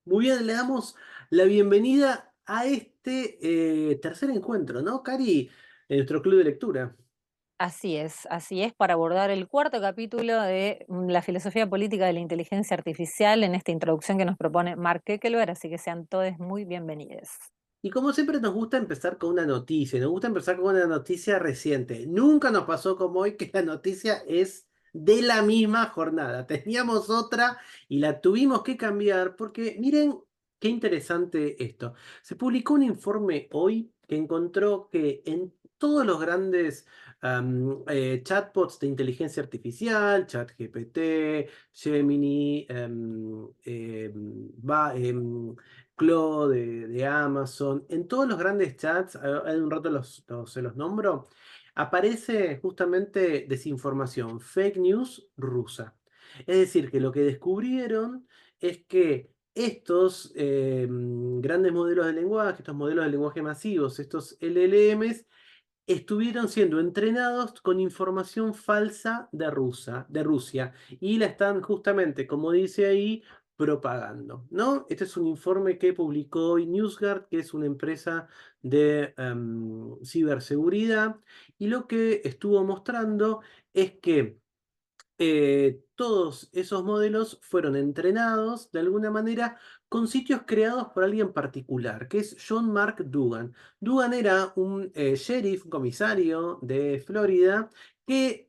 Muy bien, le damos la bienvenida a este tercer encuentro, ¿no, Cari? En nuestro club de lectura. Así es, para abordar el cuarto capítulo de la filosofía política de la inteligencia artificial en esta introducción que nos propone Mark Keckelberg, así que sean todos muy bienvenidos. Y como siempre nos gusta empezar con una noticia, nos gusta empezar con una noticia reciente. Nunca nos pasó como hoy que la noticia es de la misma jornada. Teníamos otra y la tuvimos que cambiar porque miren qué interesante esto. Se publicó un informe hoy que encontró que en todos los grandes chatbots de inteligencia artificial, ChatGPT, Gemini, Claude de Amazon, en todos los grandes chats, hay un rato se los nombro, aparece justamente desinformación, fake news rusa. Es decir, que lo que descubrieron es que estos grandes modelos de lenguaje, estos modelos de lenguaje masivos, estos LLMs, estuvieron siendo entrenados con información falsa de Rusia y la están justamente, como dice ahí, propagando, ¿no? Este es un informe que publicó hoy NewsGuard, que es una empresa de ciberseguridad, y lo que estuvo mostrando es que todos esos modelos fueron entrenados de alguna manera con sitios creados por alguien particular, que es John Mark Dougan. Dougan era un sheriff, un comisario de Florida, que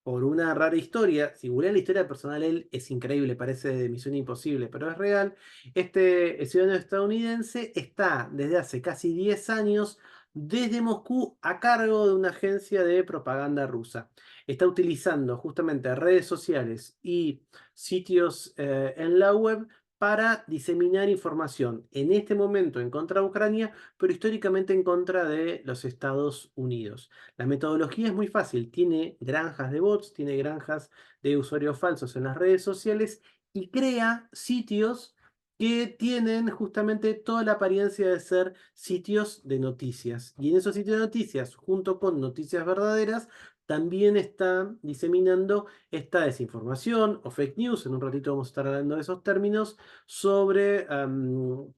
por una rara historia, si googlean la historia personal, él es increíble, parece de Misión Imposible, pero es real. Este ciudadano estadounidense está desde hace casi 10 años desde Moscú a cargo de una agencia de propaganda rusa. Está utilizando justamente redes sociales y sitios en la web para diseminar información, en este momento en contra de Ucrania, pero históricamente en contra de los Estados Unidos. La metodología es muy fácil, tiene granjas de bots, tiene granjas de usuarios falsos en las redes sociales y crea sitios que tienen justamente toda la apariencia de ser sitios de noticias. Y en esos sitios de noticias, junto con noticias verdaderas, también está diseminando esta desinformación o fake news. En un ratito vamos a estar hablando de esos términos sobre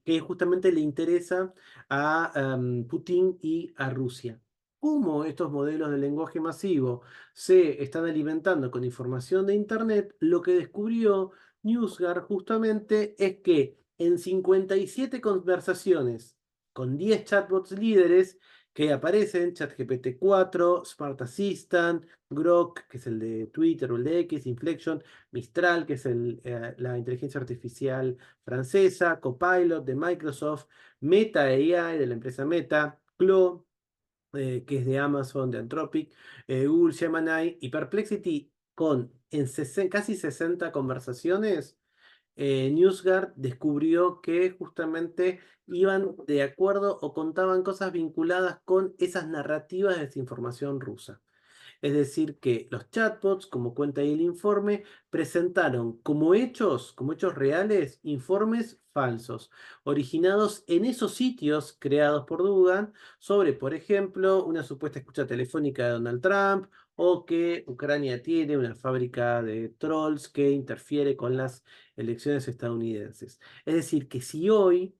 qué justamente le interesa a Putin y a Rusia. Cómo estos modelos de lenguaje masivo se están alimentando con información de Internet, lo que descubrió NewsGuard justamente es que en 57 conversaciones con 10 chatbots líderes que aparecen, ChatGPT 4, Smart Assistant, Grok, que es el de Twitter o el de X, Inflection, Mistral, que es la inteligencia artificial francesa, Copilot de Microsoft, Meta AI de la empresa Meta, Claude, que es de Amazon, de Anthropic, Google Gemini y Perplexity, con casi 60 conversaciones, NewsGuard descubrió que justamente iban de acuerdo o contaban cosas vinculadas con esas narrativas de desinformación rusa. Es decir, que los chatbots, como cuenta ahí el informe, presentaron como hechos reales, informes falsos, originados en esos sitios creados por Dugan sobre, por ejemplo, una supuesta escucha telefónica de Donald Trump o que Ucrania tiene una fábrica de trolls que interfiere con las elecciones estadounidenses. Es decir, que si hoy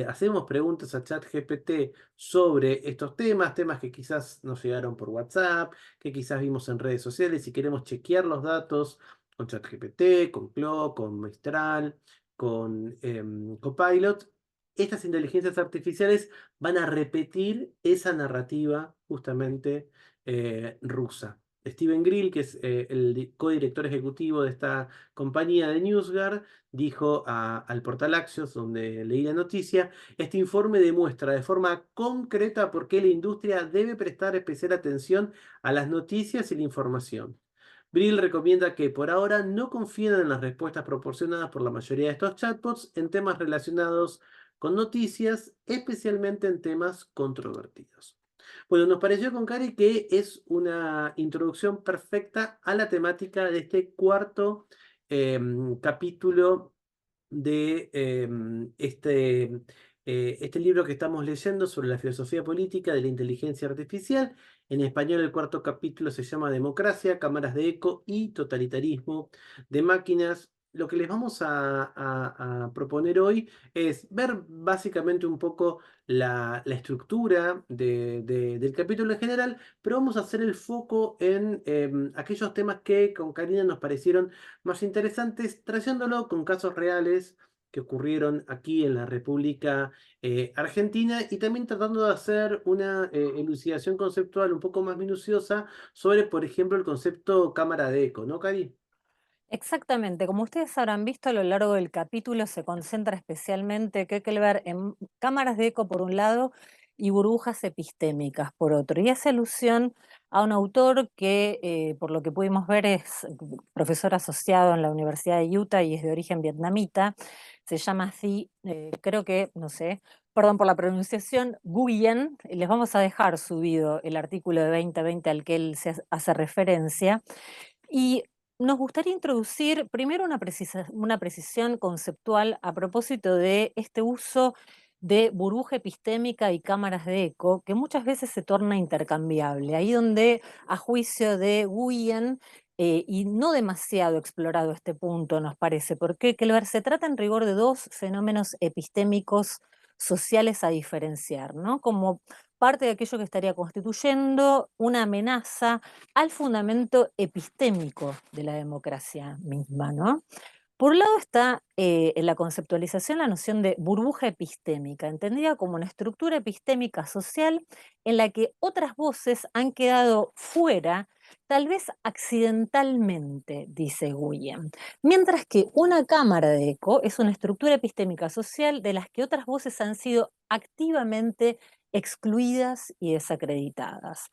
hacemos preguntas a ChatGPT sobre estos temas, temas que quizás nos llegaron por WhatsApp, que quizás vimos en redes sociales y queremos chequear los datos con ChatGPT, con Claude, con Mistral, con Copilot. Estas inteligencias artificiales van a repetir esa narrativa justamente rusa. Steven Grill, que es el codirector ejecutivo de esta compañía de NewsGuard, dijo al portal Axios, donde leí la noticia, este informe demuestra de forma concreta por qué la industria debe prestar especial atención a las noticias y la información. Brill recomienda que por ahora no confíen en las respuestas proporcionadas por la mayoría de estos chatbots en temas relacionados con noticias, especialmente en temas controvertidos. Bueno, nos pareció con Cari que es una introducción perfecta a la temática de este cuarto capítulo de este libro que estamos leyendo sobre la filosofía política de la inteligencia artificial. En español el cuarto capítulo se llama Democracia, cámaras de eco y totalitarismo de máquinas. lo que les vamos a proponer hoy es ver básicamente un poco la estructura del capítulo en general, pero vamos a hacer el foco en aquellos temas que con Karina nos parecieron más interesantes, trayéndolo con casos reales que ocurrieron aquí en la República Argentina y también tratando de hacer una elucidación conceptual un poco más minuciosa sobre, por ejemplo, el concepto cámara de eco, ¿no, Cari? Exactamente, como ustedes habrán visto a lo largo del capítulo, se concentra especialmente Kekelberg en cámaras de eco por un lado y burbujas epistémicas por otro. Y hace alusión a un autor que, por lo que pudimos ver, es profesor asociado en la Universidad de Utah y es de origen vietnamita. Se llama así, creo que, no sé, perdón por la pronunciación, Nguyen. Les vamos a dejar subido el artículo de 2020 al que él se hace referencia. Y nos gustaría introducir primero una precisión conceptual a propósito de este uso de burbuja epistémica y cámaras de eco, que muchas veces se torna intercambiable. Ahí donde, a juicio de Guyen, y no demasiado explorado este punto, nos parece, porque Kelber se trata en rigor de dos fenómenos epistémicos sociales a diferenciar, ¿no? Como parte de aquello que estaría constituyendo una amenaza al fundamento epistémico de la democracia misma, ¿no? Por un lado está en la conceptualización la noción de burbuja epistémica, entendida como una estructura epistémica social en la que otras voces han quedado fuera, tal vez accidentalmente, dice Guyen. Mientras que una cámara de eco es una estructura epistémica social de las que otras voces han sido activamente excluidas y desacreditadas.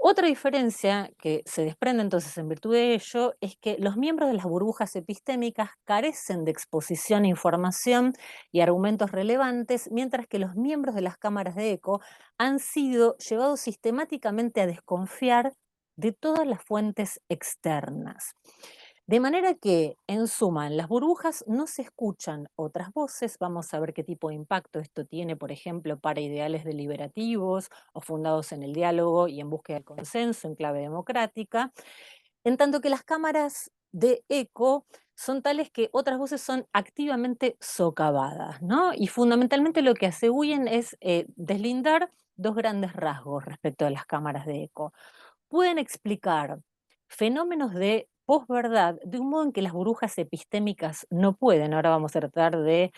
Otra diferencia que se desprende entonces en virtud de ello es que los miembros de las burbujas epistémicas carecen de exposición a información y argumentos relevantes, mientras que los miembros de las cámaras de eco han sido llevados sistemáticamente a desconfiar de todas las fuentes externas. De manera que, en suma, en las burbujas no se escuchan otras voces. Vamos a ver qué tipo de impacto esto tiene, por ejemplo, para ideales deliberativos o fundados en el diálogo y en búsqueda de consenso en clave democrática. En tanto que las cámaras de eco son tales que otras voces son activamente socavadas, ¿no? Y fundamentalmente lo que atribuyen es deslindar dos grandes rasgos respecto a las cámaras de eco. Pueden explicar fenómenos de posverdad de un modo en que las burbujas epistémicas no pueden. Ahora vamos a tratar de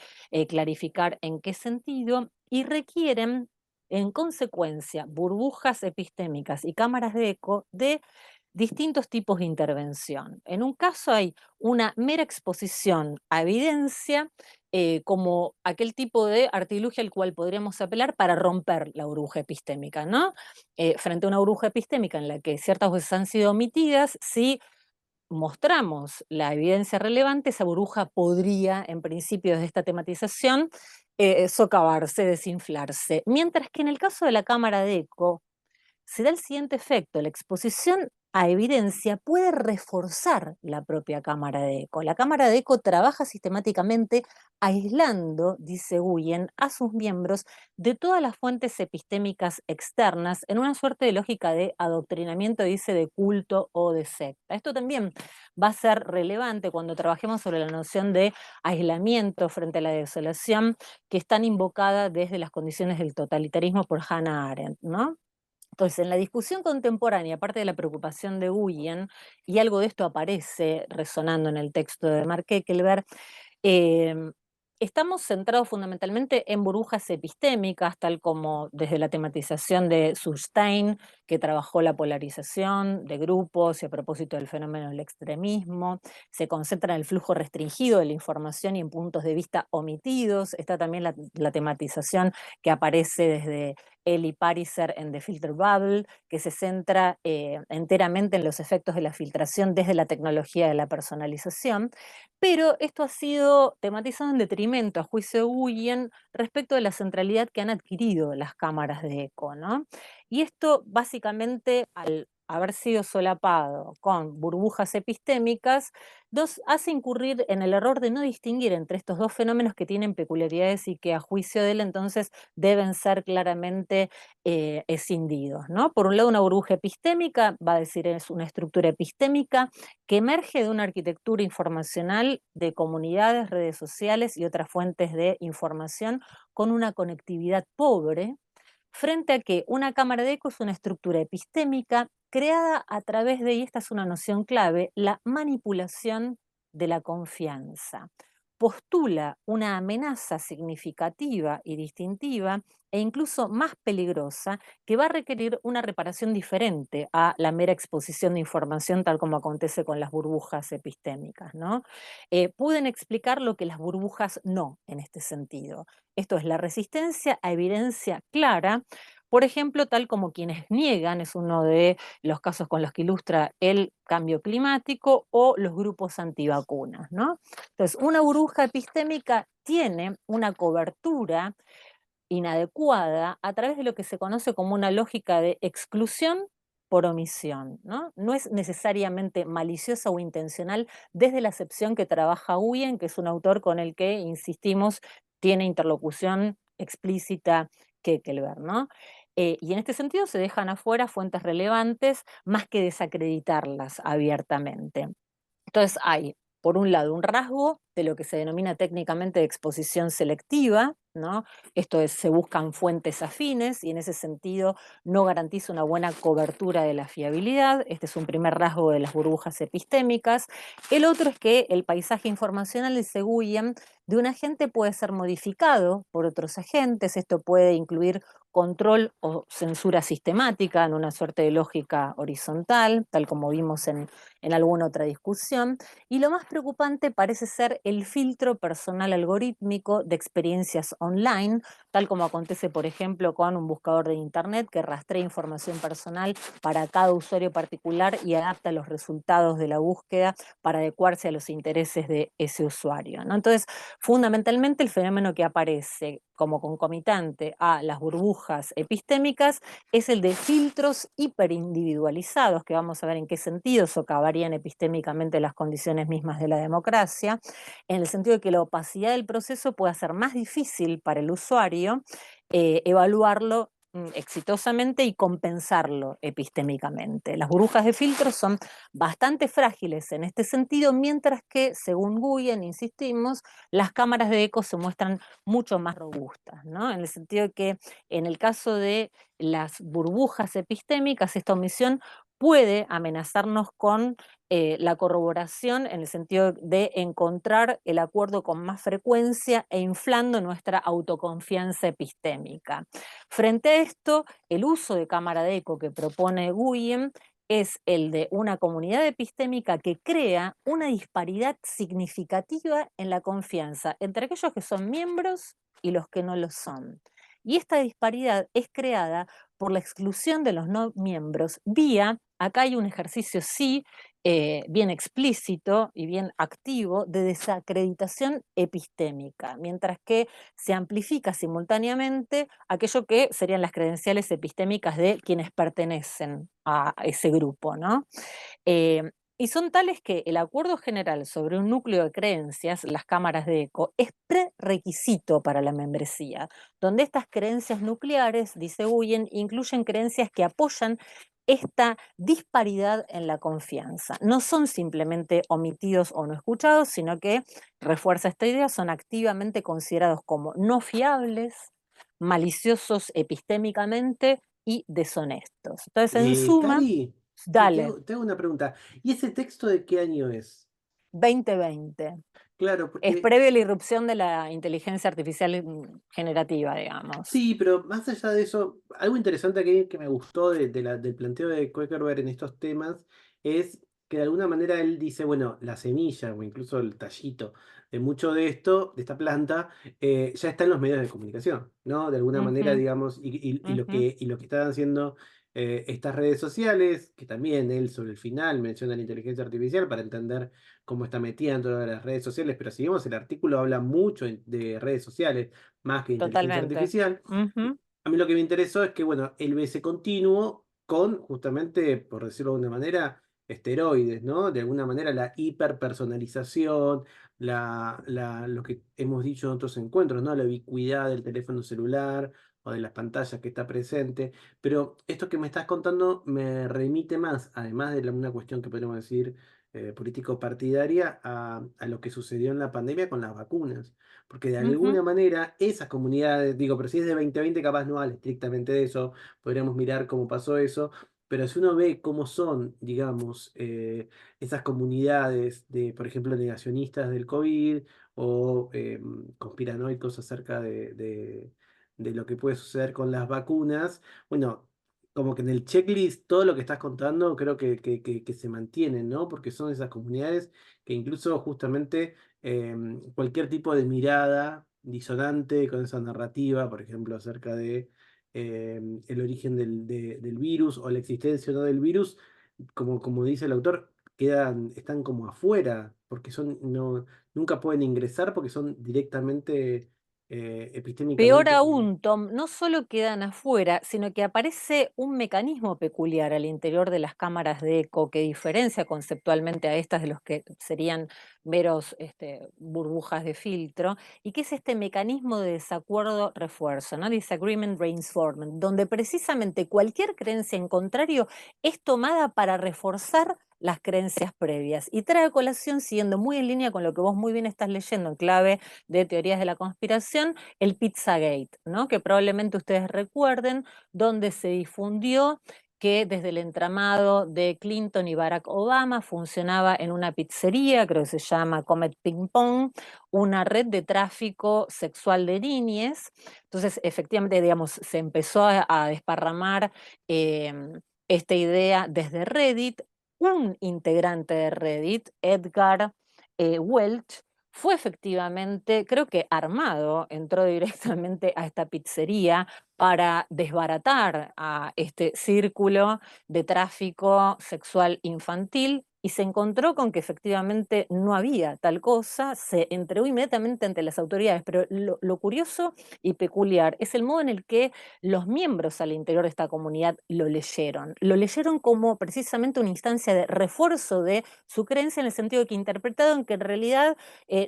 clarificar en qué sentido, y requieren, en consecuencia, burbujas epistémicas y cámaras de eco de distintos tipos de intervención. En un caso hay una mera exposición a evidencia, como aquel tipo de artilugio al cual podríamos apelar para romper la burbuja epistémica, ¿no? Frente a una burbuja epistémica en la que ciertas voces han sido omitidas, si mostramos la evidencia relevante, esa burbuja podría, en principio de esta tematización, socavarse, desinflarse. Mientras que en el caso de la cámara de eco, se da el siguiente efecto: la exposición a evidencia puede reforzar la propia cámara de eco. La cámara de eco trabaja sistemáticamente aislando, dice Guyen, a sus miembros de todas las fuentes epistémicas externas en una suerte de lógica de adoctrinamiento, dice, de culto o de secta. Esto también va a ser relevante cuando trabajemos sobre la noción de aislamiento frente a la desolación, que es tan invocada desde las condiciones del totalitarismo por Hannah Arendt, ¿no? Entonces, en la discusión contemporánea, aparte de la preocupación de Guyen, y algo de esto aparece resonando en el texto de Mark Kekelberg, Em, estamos centrados fundamentalmente en burbujas epistémicas, tal como desde la tematización de Sustein, que trabajó la polarización de grupos y a propósito del fenómeno del extremismo. Se concentra en el flujo restringido de la información y en puntos de vista omitidos. Está también la tematización que aparece desde Eli Pariser en The Filter Bubble, que se centra enteramente en los efectos de la filtración desde la tecnología de la personalización. Pero esto ha sido tematizado en detrimento, a juicio de Guyen, respecto de la centralidad que han adquirido las cámaras de eco, ¿no? Y esto básicamente, al haber sido solapado con burbujas epistémicas, nos hace incurrir en el error de no distinguir entre estos dos fenómenos que tienen peculiaridades y que a juicio de él entonces deben ser claramente escindidos, ¿no? Por un lado, una burbuja epistémica, va a decir, es una estructura epistémica que emerge de una arquitectura informacional de comunidades, redes sociales y otras fuentes de información con una conectividad pobre, frente a que una cámara de eco es una estructura epistémica creada a través de, y esta es una noción clave, la manipulación de la confianza. Postula una amenaza significativa y distintiva e incluso más peligrosa que va a requerir una reparación diferente a la mera exposición de información tal como acontece con las burbujas epistémicas, ¿no? Pueden explicar lo que las burbujas no en este sentido. Esto es la resistencia a evidencia clara, por ejemplo, tal como quienes niegan, es uno de los casos con los que ilustra el cambio climático, o los grupos antivacunas, ¿no? Entonces, una burbuja epistémica tiene una cobertura inadecuada a través de lo que se conoce como una lógica de exclusión por omisión, ¿no? No es necesariamente maliciosa o intencional desde la acepción que trabaja Huyen, que es un autor con el que, insistimos, tiene interlocución explícita Kekelberg, ¿no? Y en este sentido se dejan afuera fuentes relevantes más que desacreditarlas abiertamente. Entonces hay, por un lado, un rasgo de lo que se denomina técnicamente de exposición selectiva, ¿no? Esto es, se buscan fuentes afines y en ese sentido no garantiza una buena cobertura de la fiabilidad. Este es un primer rasgo de las burbujas epistémicas. El otro es que el paisaje informacional, dice Guyen, de un agente puede ser modificado por otros agentes. Esto puede incluir control o censura sistemática en una suerte de lógica horizontal, tal como vimos en alguna otra discusión. Y lo más preocupante parece ser el filtro personal algorítmico de experiencias online, tal como acontece, por ejemplo, con un buscador de Internet que rastrea información personal para cada usuario particular y adapta los resultados de la búsqueda para adecuarse a los intereses de ese usuario, ¿no? Entonces, fundamentalmente el fenómeno que aparece como concomitante a las burbujas epistémicas es el de filtros hiperindividualizados, que vamos a ver en qué sentido socavarían epistémicamente las condiciones mismas de la democracia, en el sentido de que la opacidad del proceso puede hacer más difícil para el usuario evaluarlo exitosamente y compensarlo epistémicamente. Las burbujas de filtros son bastante frágiles en este sentido, mientras que, según Guyen, insistimos, las cámaras de eco se muestran mucho más robustas, ¿no? En el sentido de que en el caso de las burbujas epistémicas, esta omisión puede amenazarnos con la corroboración en el sentido de encontrar el acuerdo con más frecuencia e inflando nuestra autoconfianza epistémica. Frente a esto, el uso de cámara de eco que propone Guyen es el de una comunidad epistémica que crea una disparidad significativa en la confianza entre aquellos que son miembros y los que no lo son. Y esta disparidad es creada por la exclusión de los no miembros vía, acá hay un ejercicio sí, bien explícito y bien activo de desacreditación epistémica, mientras que se amplifica simultáneamente aquello que serían las credenciales epistémicas de quienes pertenecen a ese grupo, ¿no? Y son tales que el acuerdo general sobre un núcleo de creencias, las cámaras de eco, es prerequisito para la membresía, donde estas creencias nucleares, dice Guyen, incluyen creencias que apoyan esta disparidad en la confianza. No son simplemente omitidos o no escuchados, sino que, refuerza esta idea, son activamente considerados como no fiables, maliciosos epistémicamente y deshonestos. Entonces, en suma, Cari, dale. te hago una pregunta. ¿Y ese texto de qué año es? 2020. Claro, Es porque previo a la irrupción de la inteligencia artificial generativa, digamos. sí, pero más allá de eso, algo interesante que me gustó del planteo de Kuiperberg en estos temas es que de alguna manera él dice, bueno, la semilla o incluso el tallito de mucho de esto, de esta planta, ya está en los medios de comunicación, ¿no? De alguna manera, Ujú, digamos, ujú. y lo que están haciendo estas redes sociales, que también él sobre el final menciona la inteligencia artificial para entender cómo está metida en todas las redes sociales, pero si vemos el artículo habla mucho de redes sociales más que inteligencia Totalmente. artificial. Ujú. A mí lo que me interesó es que, bueno, él ve ese continuo, con justamente, por decirlo de alguna manera, esteroides, ¿no? De alguna manera la hiperpersonalización, lo que hemos dicho en otros encuentros, ¿no? La ubicuidad del teléfono celular o de las pantallas que está presente. Pero esto que me estás contando me remite más, además de una cuestión que podemos decir político-partidaria, a lo que sucedió en la pandemia con las vacunas. Porque de Ujú. alguna manera esas comunidades, digo, pero si es de 2020 capaz no vale estrictamente de eso, podríamos mirar cómo pasó eso, pero si uno ve cómo son, digamos, esas comunidades de, por ejemplo, negacionistas del COVID o conspiranoicos acerca de lo que puede suceder con las vacunas, bueno, como que en el checklist todo lo que estás contando creo que se mantiene, ¿no? Porque son esas comunidades que incluso justamente cualquier tipo de mirada disonante con esa narrativa, por ejemplo, acerca de el origen del virus o la existencia o no del virus, como dice el autor, están como afuera, porque nunca pueden ingresar porque son directamente Peor epistémicamente. aún, Tom, no solo quedan afuera, sino que aparece un mecanismo peculiar al interior de las cámaras de eco que diferencia conceptualmente a estas de los que serían meros burbujas de filtro, y que es este mecanismo de desacuerdo-refuerzo, ¿no? Disagreement reinforcement, donde precisamente cualquier creencia en contrario es tomada para reforzar las creencias previas. Y trae a colación, siguiendo muy en línea con lo que vos muy bien estás leyendo en clave de teorías de la conspiración, el Pizzagate, ¿no? Que probablemente ustedes recuerden, donde se difundió que desde el entramado de Clinton y Barack Obama funcionaba en una pizzería, creo que se llama Comet Ping Pong, una red de tráfico sexual de niñes. Entonces, efectivamente, digamos, se empezó a desparramar esta idea desde Reddit. Un integrante de Reddit, Edgar Welch, fue efectivamente, creo que armado, entró directamente a esta pizzería para desbaratar a este círculo de tráfico sexual infantil y se encontró con que efectivamente no había tal cosa, se entregó inmediatamente ante las autoridades, pero lo curioso y peculiar es el modo en el que los miembros al interior de esta comunidad lo leyeron como precisamente una instancia de refuerzo de su creencia en el sentido de que interpretaron que en realidad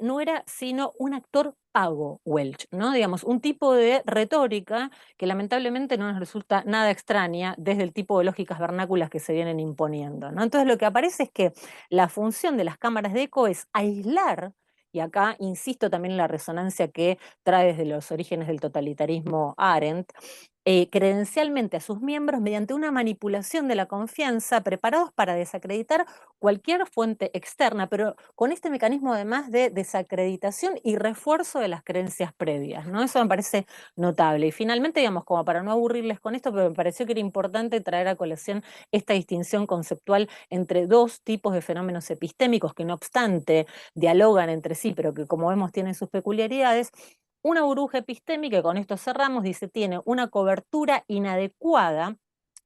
no era sino un actor pago, Welch, ¿no? Digamos, un tipo de retórica que lamentablemente no nos resulta nada extraña desde el tipo de lógicas vernáculas que se vienen imponiendo, ¿no? Entonces lo que aparece es que la función de las cámaras de eco es aislar, y acá insisto también en la resonancia que trae desde los orígenes del totalitarismo Arendt, credencialmente a sus miembros mediante una manipulación de la confianza, preparados para desacreditar cualquier fuente externa, pero con este mecanismo además de desacreditación y refuerzo de las creencias previas, ¿no? Eso me parece notable. Y finalmente, digamos, como para no aburrirles con esto, pero me pareció que era importante traer a colación esta distinción conceptual entre dos tipos de fenómenos epistémicos que no obstante dialogan entre sí, pero que como vemos tienen sus peculiaridades. Una burbuja epistémica, y con esto cerramos, dice, tiene una cobertura inadecuada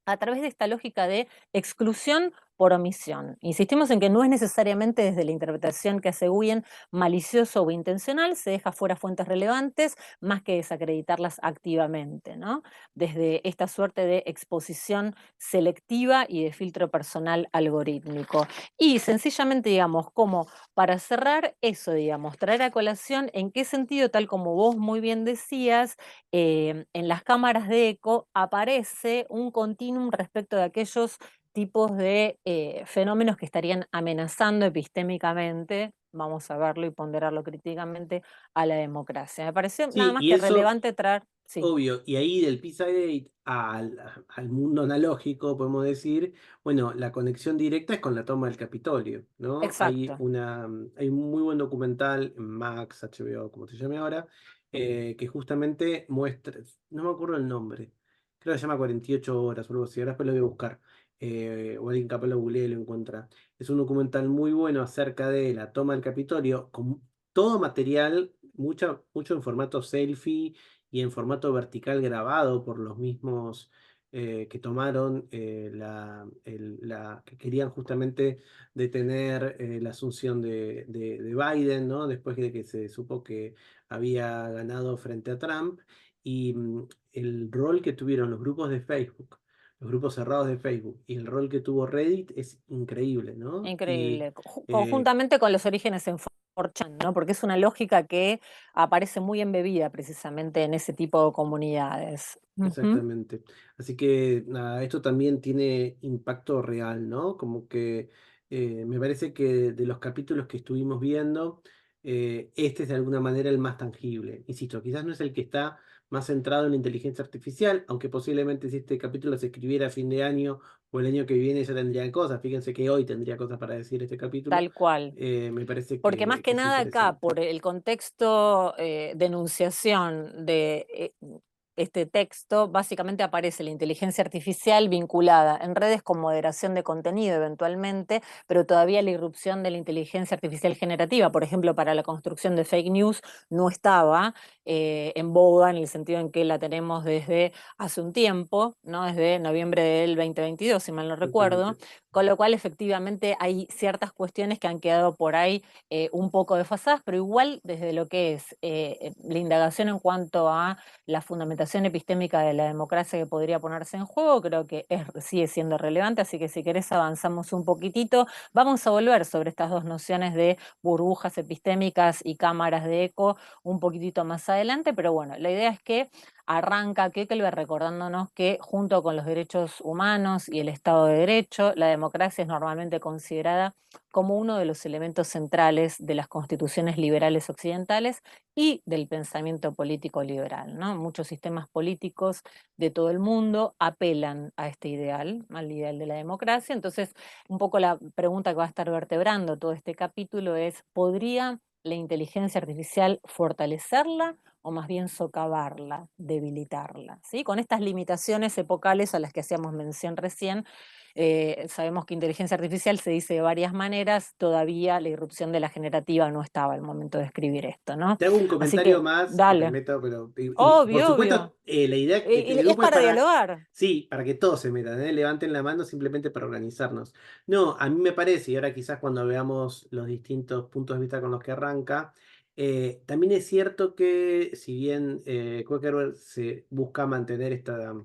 a través de esta lógica de exclusión por omisión. Insistimos en que no es necesariamente desde la interpretación que hace Guyen malicioso o intencional, se deja fuera fuentes relevantes más que desacreditarlas activamente, ¿no? Desde esta suerte de exposición selectiva y de filtro personal algorítmico. Y sencillamente, digamos, como para cerrar eso, digamos, traer a colación en qué sentido, tal como vos muy bien decías, en las cámaras de eco aparece un continuum respecto de aquellos tipos de fenómenos que estarían amenazando epistémicamente, vamos a verlo y ponderarlo críticamente, a la democracia. Me pareció nada Sí, más y que eso, relevante traer, sí, obvio, y ahí del Pizzagate al mundo analógico, podemos decir, bueno, la conexión directa es con la toma del Capitolio, ¿no? exacto. Hay un muy buen documental en Max, HBO, como se llame ahora, que justamente muestra, no me acuerdo el nombre, creo que se llama 48 horas o algo así, ahora después lo voy a buscar, o alguien capaz lo googlea y lo encuentra. Es un documental muy bueno acerca de la toma del Capitolio, con todo material, mucho en formato selfie y en formato vertical grabado por los mismos que tomaron que querían justamente detener la asunción de Biden, ¿no? Después de que se supo que había ganado frente a Trump, y el rol que tuvieron los grupos de Facebook, los grupos cerrados de Facebook y el rol que tuvo Reddit es increíble, ¿no? Y Increíble. eh, Conjuntamente con los orígenes en 4chan, ¿no? Porque es una lógica que aparece muy embebida precisamente en ese tipo de comunidades. Ujú. exactamente. Así que nada, esto también tiene impacto real, ¿no? Como que me parece que de los capítulos que estuvimos viendo, este es de alguna manera el más tangible. Insisto, quizás no es el que está más centrado en la inteligencia artificial, aunque posiblemente si este capítulo se escribiera a fin de año o el año que viene ya tendría cosas. Fíjense que hoy tendría cosas para decir este capítulo. Tal cual. Me parece Porque más que que es nada acá, interesante. por el contexto de enunciación de este texto, básicamente aparece la inteligencia artificial vinculada en redes con moderación de contenido eventualmente, pero todavía la irrupción de la inteligencia artificial generativa, por ejemplo, para la construcción de fake news, no estaba en boga en el sentido en que la tenemos desde hace un tiempo, ¿no? Desde noviembre del 2022, si mal no recuerdo, Exactamente. con lo cual efectivamente hay ciertas cuestiones que han quedado por ahí un poco desfasadas, pero igual desde lo que es la indagación en cuanto a la fundamentación epistémica de la democracia que podría ponerse en juego, creo que sigue siendo relevante, así que si querés avanzamos un poquitito. Vamos a volver sobre estas dos nociones de burbujas epistémicas y cámaras de eco un poquitito más adelante, pero bueno, la idea es que arranca Kekelberg recordándonos que junto con los derechos humanos y el Estado de Derecho, la democracia es normalmente considerada como uno de los elementos centrales de las constituciones liberales occidentales y del pensamiento político liberal, ¿no? Muchos sistemas políticos de todo el mundo apelan a este ideal, al ideal de la democracia. Entonces, un poco la pregunta que va a estar vertebrando todo este capítulo es, ¿podría la inteligencia artificial fortalecerla o más bien socavarla, debilitarla? ¿Sí? Con estas limitaciones epocales a las que hacíamos mención recién, sabemos que inteligencia artificial se dice de varias maneras, todavía la irrupción de la generativa no estaba al momento de escribir esto, ¿no? Te hago un Así comentario que, más, te dale. meto, pero y por Obvio, obvio. supuesto la idea Y del es grupo es para para, dialogar. sí, para que todos se metan, ¿eh? Levanten la mano simplemente para organizarnos. No, a mí me parece, y ahora quizás cuando veamos los distintos puntos de vista con los que arranca, también es cierto que si bien Zuckerberg se busca mantener esta,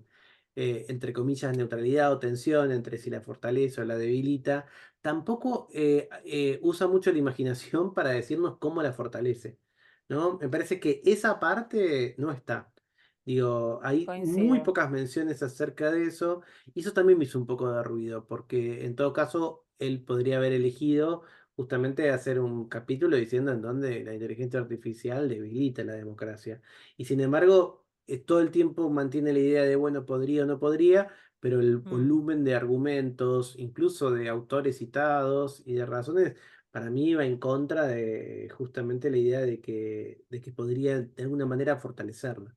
entre comillas, neutralidad o tensión entre si la fortalece o la debilita, tampoco usa mucho la imaginación para decirnos cómo la fortalece. ¿No? Me parece que esa parte no está. Digo, hay muy Coincido. pocas menciones acerca de eso, y eso también me hizo un poco de ruido, porque en todo caso él podría haber elegido justamente hacer un capítulo diciendo en dónde la inteligencia artificial debilita la democracia. Y sin embargo, todo el tiempo mantiene la idea de, bueno, podría o no podría, pero el Mm. volumen de argumentos, incluso de autores citados y de razones, para mí va en contra de justamente la idea de que podría de alguna manera fortalecerla.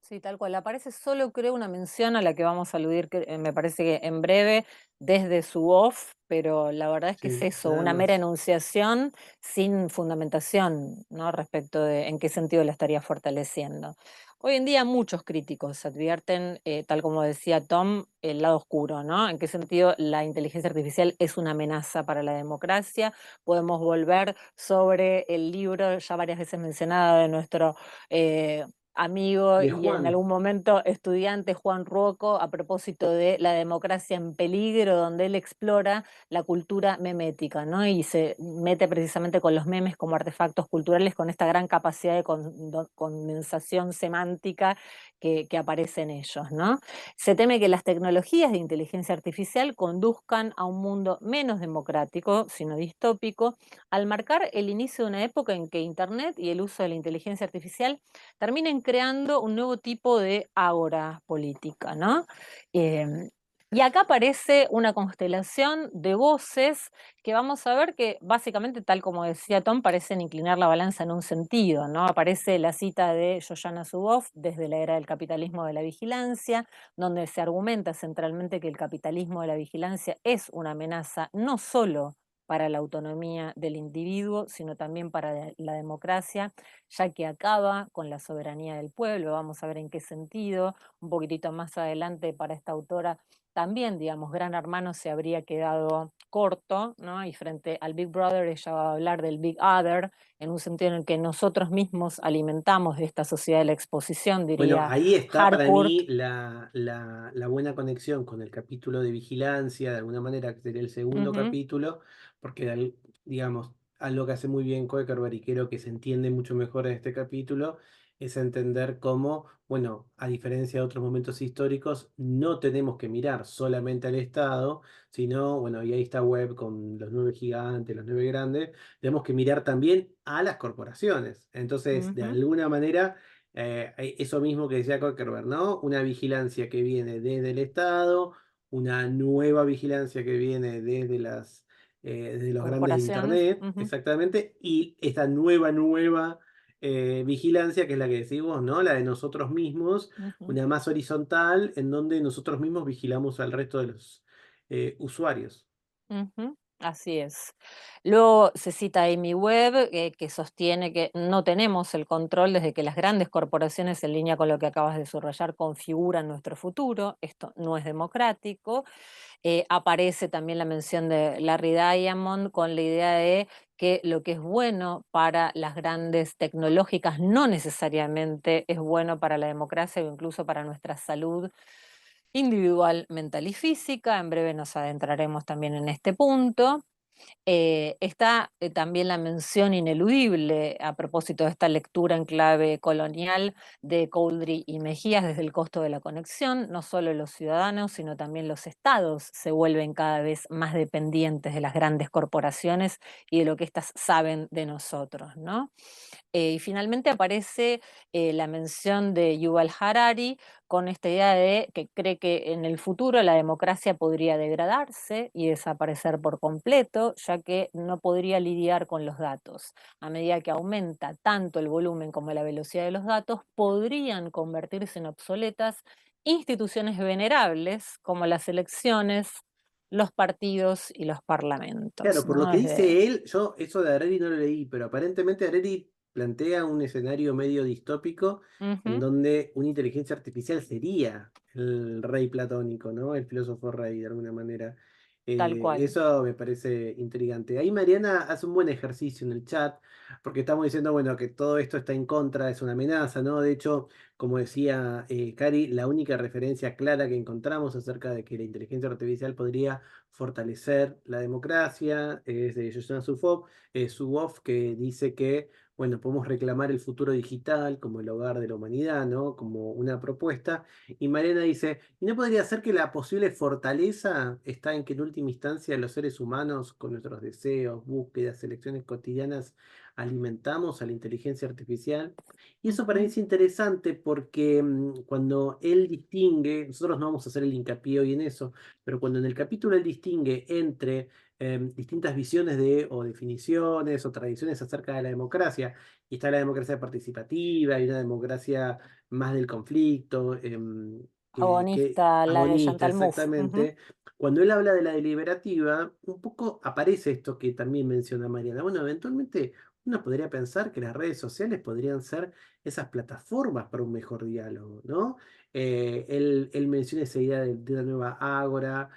Sí, tal cual. Aparece solo, creo, una mención a la que vamos a aludir, que, me parece que en breve, desde su off, pero la verdad es que es Sí, eso, nada una mera más. enunciación sin fundamentación, ¿no? Respecto de en qué sentido la estaría fortaleciendo. Hoy en día muchos críticos advierten, tal como decía Tom, el lado oscuro, ¿no? En qué sentido la inteligencia artificial es una amenaza para la democracia. Podemos volver sobre el libro ya varias veces mencionado de nuestro amigo De y en Juan. algún momento estudiante Juan Ruoco a propósito de la democracia en peligro, donde él explora la cultura memética, ¿no? Y se mete precisamente con los memes como artefactos culturales, con esta gran capacidad de condensación semántica que aparece en ellos, ¿no? Se teme que las tecnologías de inteligencia artificial conduzcan a un mundo menos democrático, sino distópico, al marcar el inicio de una época en que Internet y el uso de la inteligencia artificial terminen creando un nuevo tipo de ágora política, ¿no? Em, y acá aparece una constelación de voces que vamos a ver que básicamente, tal como decía Tom, parecen inclinar la balanza en un sentido, ¿no? Aparece la cita de Shoshana Zuboff desde la era del capitalismo de la vigilancia, donde se argumenta centralmente que el capitalismo de la vigilancia es una amenaza no solo para la autonomía del individuo, sino también para la democracia, ya que acaba con la soberanía del pueblo, vamos a ver en qué sentido, un poquitito más adelante para esta autora, también, digamos, Gran Hermano se habría quedado corto, ¿no? Y frente al Big Brother ella va a hablar del Big Other, en un sentido en el que nosotros mismos alimentamos esta sociedad de la exposición, Bueno, diría ahí está para Harcourt. mí la buena conexión con el capítulo de vigilancia, de alguna manera, que sería el segundo Ujú, capítulo, porque, digamos, algo que hace muy bien Koekerberg y creo que se entiende mucho mejor en este capítulo, es entender cómo, bueno, a diferencia de otros momentos históricos, no tenemos que mirar solamente al Estado, sino, bueno, y ahí está Webb con los 9 gigantes, los 9 grandes, tenemos que mirar también a las corporaciones. Entonces, de ujú. alguna manera eso mismo que decía Zuckerberg, ¿no? Una vigilancia que viene desde el Estado, una nueva vigilancia que viene desde los grandes de Corporaciones. Internet, Ujú, exactamente, y esta nueva vigilancia, que es la que decimos, ¿no? La de nosotros mismos, ujú. una más horizontal, en donde nosotros mismos vigilamos al resto de los usuarios. Ujú, así es. Luego se cita a Amy Webb, que sostiene que no tenemos el control desde que las grandes corporaciones, en línea con lo que acabas de subrayar, configuran nuestro futuro. Esto no es democrático. Aparece también la mención de Larry Diamond con la idea de que lo que es bueno para las grandes tecnológicas no necesariamente es bueno para la democracia o incluso para nuestra salud individual, mental y física. En breve nos adentraremos también en este punto. Está también la mención ineludible a propósito de esta lectura en clave colonial de Couldry y Mejías desde el costo de la conexión. No solo los ciudadanos, sino también los estados se vuelven cada vez más dependientes de las grandes corporaciones y de lo que éstas saben de nosotros, ¿no? Y finalmente aparece la mención de Yuval Harari con esta idea de que cree que en el futuro la democracia podría degradarse y desaparecer por completo, ya que no podría lidiar con los datos. A medida que aumenta tanto el volumen como la velocidad de los datos, podrían convertirse en obsoletas instituciones venerables como las elecciones, los partidos y los parlamentos, Claro, por lo ¿no? que Desde, dice él, yo eso de Harari no lo leí, pero aparentemente Harari plantea un escenario medio distópico en Ujú, donde una inteligencia artificial sería el rey platónico, ¿no? El filósofo rey, de alguna manera. tal cual. Eso me parece intrigante. Ahí Mariana hace un buen ejercicio en el chat, porque estamos diciendo, bueno, que todo esto está en contra, es una amenaza, ¿no? De hecho, como decía Cari, la única referencia clara que encontramos acerca de que la inteligencia artificial podría fortalecer la democracia, es de Shoshana Zuboff, que dice que, bueno, podemos reclamar el futuro digital como el hogar de la humanidad, ¿no? Como una propuesta. Y Mariana dice, ¿y no podría ser que la posible fortaleza está en que en última instancia los seres humanos, con nuestros deseos, búsquedas, elecciones cotidianas, alimentamos a la inteligencia artificial? Y eso para mí Ujú, es interesante porque cuando él distingue, nosotros no vamos a hacer el hincapié hoy en eso, pero cuando en el capítulo él distingue entre distintas visiones o definiciones o tradiciones acerca de la democracia, y está la democracia participativa y una democracia más del conflicto, que agonista, la de agonista Chantal Mouffe. Ujú, exactamente, cuando él habla de la deliberativa, un poco aparece esto que también menciona Mariana. Bueno, eventualmente uno podría pensar que las redes sociales podrían ser esas plataformas para un mejor diálogo, ¿no? Él menciona esa idea de una nueva ágora,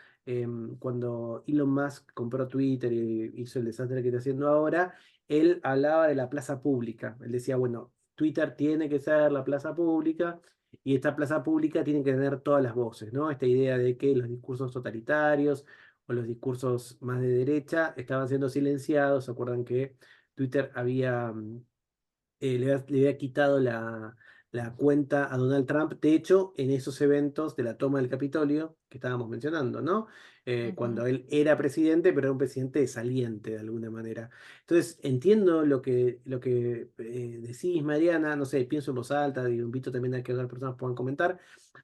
cuando Elon Musk compró Twitter y hizo el desastre que está haciendo ahora, él hablaba de la plaza pública. Él decía, bueno, Twitter tiene que ser la plaza pública y esta plaza pública tiene que tener todas las voces, ¿no? Esta idea de que los discursos totalitarios o los discursos más de derecha estaban siendo silenciados. ¿Se acuerdan que Twitter le había quitado la cuenta a Donald Trump? De hecho, en esos eventos de la toma del Capitolio que estábamos mencionando, ¿no? ujú. Cuando él era presidente, pero era un presidente saliente de alguna manera. Entonces, entiendo lo que decís, Mariana, no sé, pienso en voz alta, digo, invito también a que otras personas puedan comentar,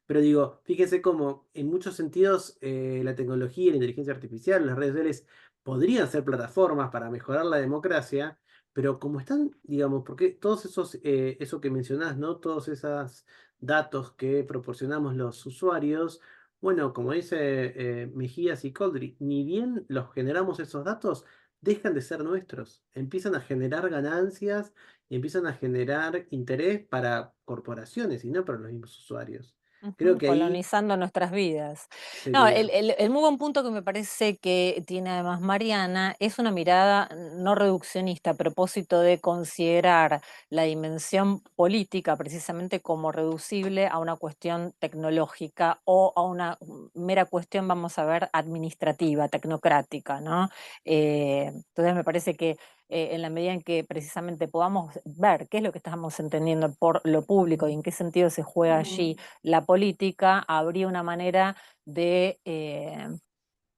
pero digo, fíjense cómo en muchos sentidos la tecnología, la inteligencia artificial, las redes sociales podrían ser plataformas para mejorar la democracia, pero como están, digamos, porque todos eso que mencionás, ¿no? Todos esos datos que proporcionamos los usuarios, bueno, como dice Mejías y Coldry, ni bien los generamos esos datos, dejan de ser nuestros, empiezan a generar ganancias y empiezan a generar interés para corporaciones y no para los mismos usuarios. Creo Ujú, que ahí colonizando nuestras vidas. No, sería. el muy buen punto que me parece que tiene además Mariana es una mirada no reduccionista a propósito de considerar la dimensión política precisamente como reducible a una cuestión tecnológica o a una mera cuestión, vamos a ver, administrativa, tecnocrática, ¿no? Entonces me parece que en la medida en que precisamente podamos ver qué es lo que estamos entendiendo por lo público y en qué sentido se juega allí la política, habría una manera de,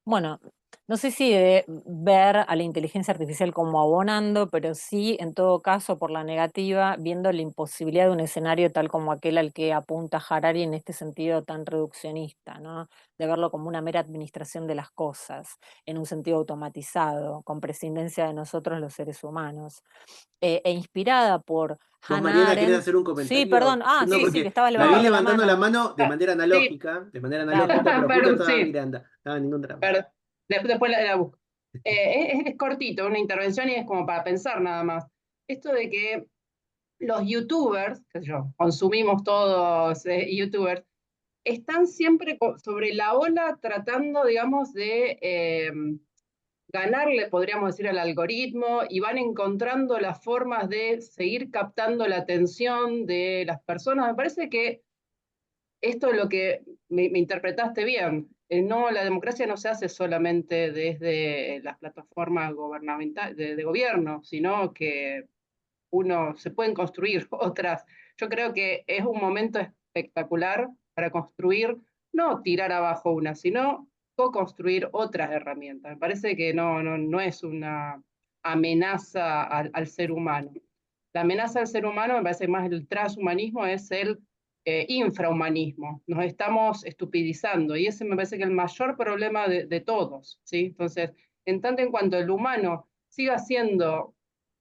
bueno, no sé si de ver a la inteligencia artificial como abonando, pero sí, en todo caso, por la negativa, viendo la imposibilidad de un escenario tal como aquel al que apunta Harari en este sentido tan reduccionista, ¿no? De verlo como una mera administración de las cosas, en un sentido automatizado, con prescindencia de nosotros los seres humanos. E inspirada por Vos, Hannah Mariana, ¿querés Arendt. hacer un Sí, perdón. comentario? Ah, No, sí, sí, que porque estabas la vi levantando la levantando la mano. mano Sí, de manera Dale. analógica, pero justo perdón, estaba sí, mirando. Estaba en ningún drama. perdón. Después la busco. Es cortito, una intervención y es como para pensar nada más. Esto de que los youtubers, qué sé yo, consumimos todos youtubers, están siempre sobre la ola tratando, digamos, de ganarle, podríamos decir, al algoritmo y van encontrando las formas de seguir captando la atención de las personas. Me parece que esto es lo que me interpretaste bien. No, la democracia no se hace solamente desde las plataformas gubernamentales de gobierno, sino que uno se pueden construir otras. Yo creo que es un momento espectacular para construir, no tirar abajo una, sino co-construir otras herramientas. Me parece que no es una amenaza al ser humano. La amenaza al ser humano, me parece más el transhumanismo, es el infrahumanismo. Nos estamos estupidizando y ese me parece que es el mayor problema de todos. ¿Sí? Entonces, en tanto en cuanto el humano siga siendo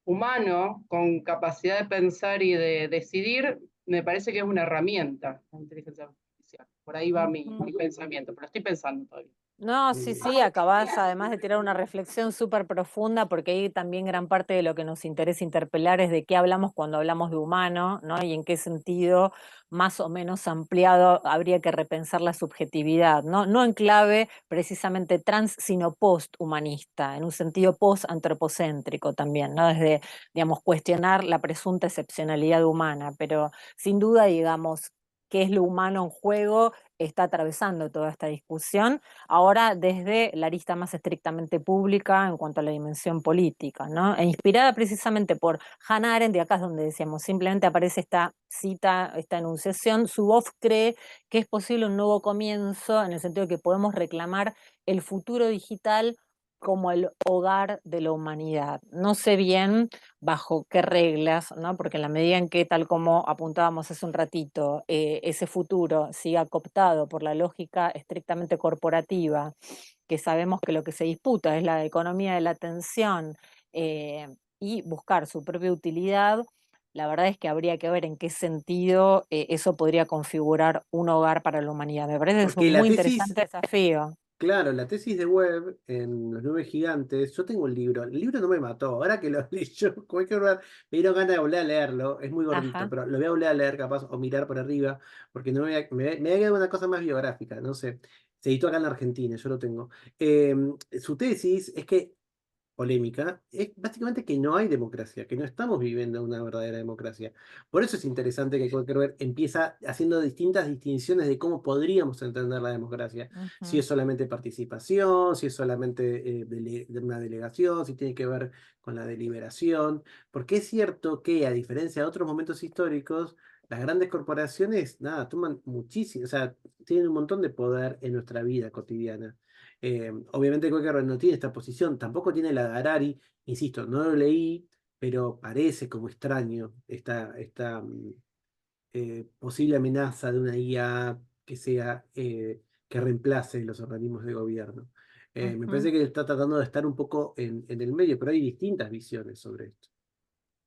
humano con capacidad de pensar y de decidir, me parece que es una herramienta la inteligencia artificial. Por ahí va mi Ujú. pensamiento, pero estoy pensando todavía. No, sí, sí, acabás además de tirar una reflexión súper profunda, porque ahí también gran parte de lo que nos interesa interpelar es de qué hablamos cuando hablamos de humano, ¿no? Y en qué sentido más o menos ampliado habría que repensar la subjetividad, ¿no? No en clave precisamente trans, sino post-humanista, en un sentido post-antropocéntrico también, ¿no? Desde, digamos, cuestionar la presunta excepcionalidad humana, pero sin duda, digamos, qué es lo humano en juego está atravesando toda esta discusión ahora desde la arista más estrictamente pública en cuanto a la dimensión política, ¿no? E inspirada precisamente por Hannah Arendt, de acá es donde decíamos, simplemente aparece esta cita, esta enunciación, su voz cree que es posible un nuevo comienzo en el sentido de que podemos reclamar el futuro digital como el hogar de la humanidad. No sé bien bajo qué reglas, ¿no? Porque en la medida en que, tal como apuntábamos hace un ratito, ese futuro siga cooptado por la lógica estrictamente corporativa, que sabemos que lo que se disputa es la economía de la atención y buscar su propia utilidad, la verdad es que habría que ver en qué sentido eso podría configurar un hogar para la humanidad. Me parece que es Porque un muy interesante desafío. claro, la tesis de Webb en Los Nueve Gigantes, yo tengo un libro, el libro no me mató, ahora que lo leí yo, cualquier lugar, me dieron ganas de volver a leerlo, es muy gordito, Ajá. pero lo voy a volver a leer capaz o mirar por arriba, porque no me voy a quedar una cosa más biográfica, no sé, se editó acá en Argentina, yo lo tengo. Eh, Su tesis es que polémica, es básicamente que no hay democracia, que no estamos viviendo una verdadera democracia. Por eso es interesante que Zuckerberg empieza haciendo distintas distinciones de cómo podríamos entender la democracia. Si es Ujú, solamente participación, si es solamente de una delegación, si tiene que ver con la deliberación. Porque es cierto que, a diferencia de otros momentos históricos, las grandes corporaciones, nada, toman muchísimo, o sea, tienen un montón de poder en nuestra vida cotidiana. Obviamente Quaker no tiene esta posición, tampoco tiene la de Harari, insisto, no lo leí, pero parece como extraño esta posible amenaza de una IA que sea que reemplace los organismos de gobierno. Me ujú. parece que está tratando de estar un poco en el medio, pero hay distintas visiones sobre esto.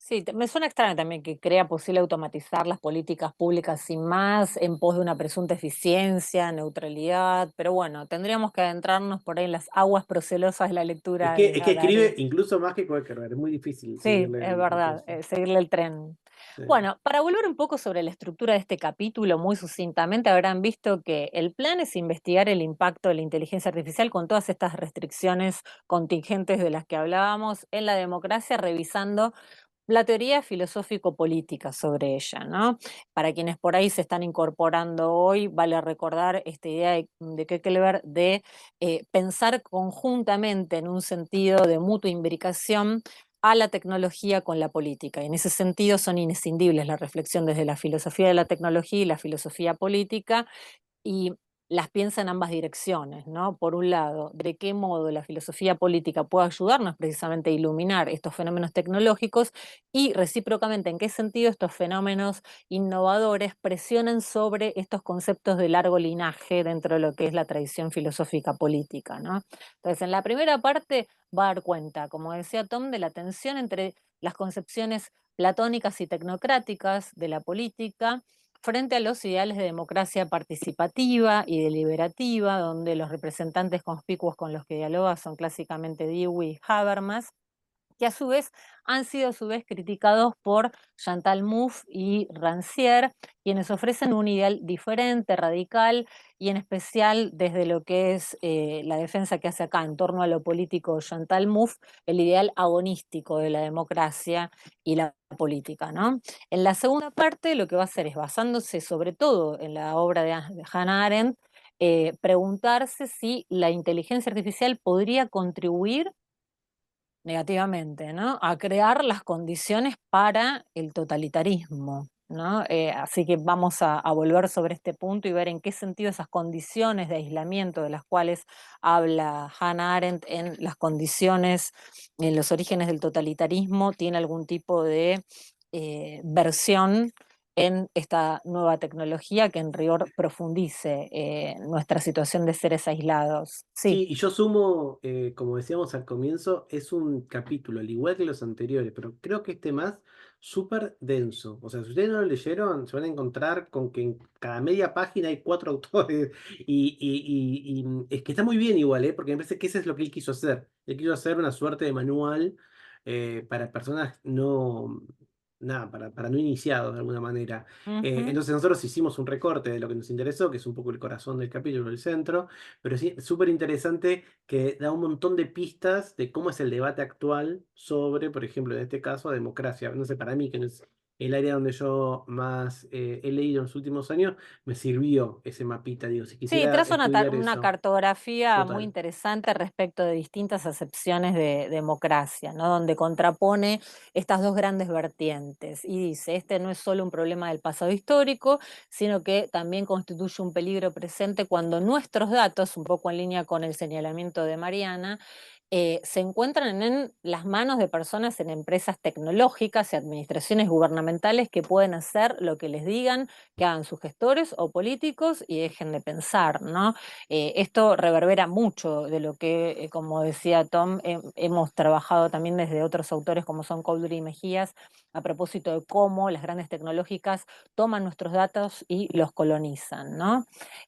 Sí, me suena extraño también que crea posible automatizar las políticas públicas sin más, en pos de una presunta eficiencia, neutralidad, pero bueno, tendríamos que adentrarnos por ahí en las aguas procelosas de la lectura de Es que Hannah escribe Arendt. incluso más que Kierkegaard, es muy difícil Sí, seguirle es el verdad, coso. seguirle el tren. Sí. Bueno, para volver un poco sobre la estructura de este capítulo, muy sucintamente habrán visto que el plan es investigar el impacto de la inteligencia artificial con todas estas restricciones contingentes de las que hablábamos en la democracia, revisando la teoría filosófico-política sobre ella, ¿no? Para quienes por ahí se están incorporando hoy, vale recordar esta idea de Kekleber de pensar conjuntamente en un sentido de mutua imbricación a la tecnología con la política. Y en ese sentido son inescindibles la reflexión desde la filosofía de la tecnología y la filosofía política, y las piensa en ambas direcciones, ¿no? Por un lado, de qué modo la filosofía política puede ayudarnos precisamente a iluminar estos fenómenos tecnológicos y recíprocamente en qué sentido estos fenómenos innovadores presionan sobre estos conceptos de largo linaje dentro de lo que es la tradición filosófica política, ¿no? Entonces, en la primera parte va a dar cuenta, como decía Tom, de la tensión entre las concepciones platónicas y tecnocráticas de la política frente a los ideales de democracia participativa y deliberativa, donde los representantes conspicuos con los que dialoga son clásicamente Dewey y Habermas, que a su vez han sido a su vez criticados por Chantal Mouffe y Rancière, quienes ofrecen un ideal diferente, radical, y en especial desde lo que es la defensa que hace acá en torno a lo político Chantal Mouffe, el ideal agonístico de la democracia y la política, ¿no? En la segunda parte lo que va a hacer es, basándose sobre todo en la obra de Hannah Arendt, preguntarse si la inteligencia artificial podría contribuir negativamente, ¿no? A crear las condiciones para el totalitarismo, ¿no? Así que vamos a volver sobre este punto y ver en qué sentido esas condiciones de aislamiento de las cuales habla Hannah Arendt en las condiciones, en los orígenes del totalitarismo, tiene algún tipo de versión en esta nueva tecnología que en rigor profundice nuestra situación de seres aislados. Sí. Sí, y yo sumo, como decíamos al comienzo, es un capítulo, al igual que los anteriores, pero creo que este más súper denso. O sea, si ustedes no lo leyeron, se van a encontrar con que en cada media página hay cuatro autores. Y es que está muy bien igual, porque me parece que eso es lo que él quiso hacer. Él quiso hacer una suerte de manual para personas no, nada, para no iniciados de alguna manera. Ujú. Entonces nosotros hicimos un recorte de lo que nos interesó, que es un poco el corazón del capítulo, el centro. Pero sí, súper interesante que da un montón de pistas de cómo es el debate actual sobre, por ejemplo, en este caso, democracia. No sé, para mí, que no es el área donde yo más he leído en los últimos años, me sirvió ese mapita. Digo, si Sí, quisiera traza estudiar una eso, cartografía muy total. interesante respecto de distintas acepciones de democracia, ¿no? Donde contrapone estas dos grandes vertientes y dice, este no es solo un problema del pasado histórico, sino que también constituye un peligro presente cuando nuestros datos, un poco en línea con el señalamiento de Mariana, se encuentran en las manos de personas en empresas tecnológicas y administraciones gubernamentales que pueden hacer lo que les digan que hagan sus gestores o políticos y dejen de pensar, ¿no? Esto reverbera mucho de lo que, como decía Tom, hemos trabajado también desde otros autores como son Coldry y Mejías, a propósito de cómo las grandes tecnológicas toman nuestros datos y los colonizan, ¿no?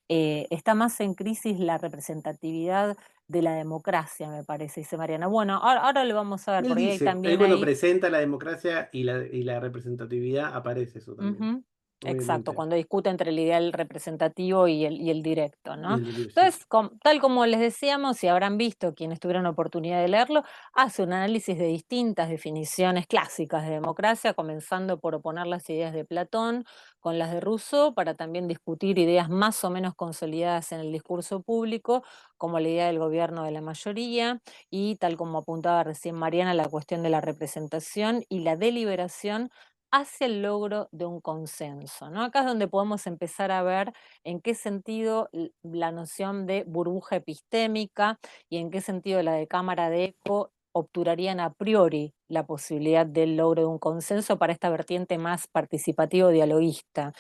Está más en crisis la representatividad de la democracia, me parece, dice Mariana. Bueno, ahora lo vamos a ver, Él porque hay dice, él también cuando ahí. presenta la democracia y la representatividad aparece eso también, Ujú, exacto, obviamente. cuando discute entre el ideal representativo y el directo, Y ¿no? el delibio, sí. Entonces, tal como les decíamos, y habrán visto quienes tuvieron oportunidad de leerlo, hace un análisis de distintas definiciones clásicas de democracia, comenzando por oponer las ideas de Platón con las de Rousseau, para también discutir ideas más o menos consolidadas en el discurso público, como la idea del gobierno de la mayoría, y tal como apuntaba recién Mariana, la cuestión de la representación y la deliberación hacia el logro de un consenso, ¿no? Acá es donde podemos empezar a ver en qué sentido la noción de burbuja epistémica y en qué sentido la de cámara de eco obturarían a priori la posibilidad del logro de un consenso para esta vertiente más participativo-dialoguista,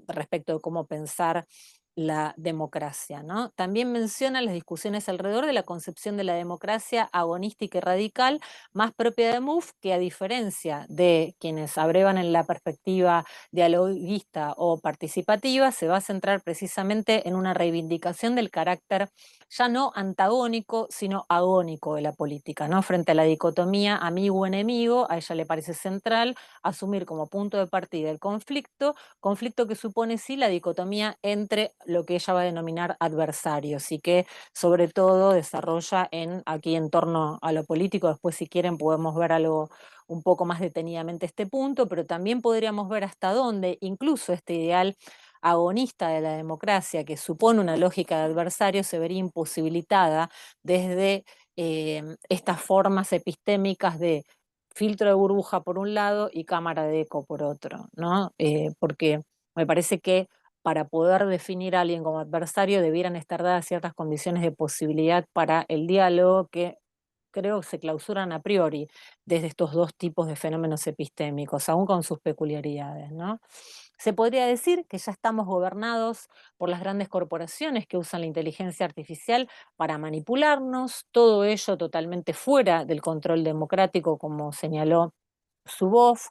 respecto de cómo pensar la democracia, ¿no? También menciona las discusiones alrededor de la concepción de la democracia agonística y radical, más propia de MUF, que a diferencia de quienes abrevan en la perspectiva dialoguista o participativa, se va a centrar precisamente en una reivindicación del carácter ya no antagónico, sino agónico de la política, ¿no? Frente a la dicotomía amigo-enemigo, a ella le parece central asumir como punto de partida el conflicto que supone sí la dicotomía entre lo que ella va a denominar adversarios y que sobre todo desarrolla aquí en torno a lo político. Después si quieren podemos ver algo un poco más detenidamente este punto, pero también podríamos ver hasta dónde incluso este ideal agonista de la democracia, que supone una lógica de adversario, se vería imposibilitada desde estas formas epistémicas de filtro de burbuja por un lado y cámara de eco por otro, ¿no? Porque me parece que para poder definir a alguien como adversario debieran estar dadas ciertas condiciones de posibilidad para el diálogo que creo que se clausuran a priori desde estos dos tipos de fenómenos epistémicos, aún con sus peculiaridades, ¿no? Se podría decir que ya estamos gobernados por las grandes corporaciones que usan la inteligencia artificial para manipularnos, todo ello totalmente fuera del control democrático, como señaló Zuboff.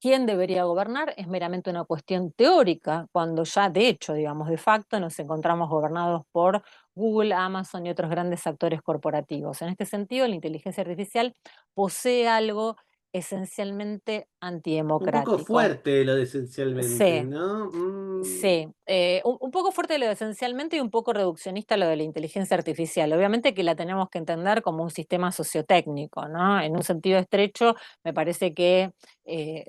¿Quién debería gobernar? Es meramente una cuestión teórica, cuando ya de hecho, digamos, de facto, nos encontramos gobernados por Google, Amazon y otros grandes actores corporativos. En este sentido, la inteligencia artificial posee algo esencialmente Un poco antidemocrático. fuerte lo de esencialmente, Sí, ¿no? sí, un poco fuerte lo de esencialmente y un poco reduccionista lo de la inteligencia artificial. Obviamente que la tenemos que entender como un sistema sociotécnico, ¿no? En un sentido estrecho, me parece que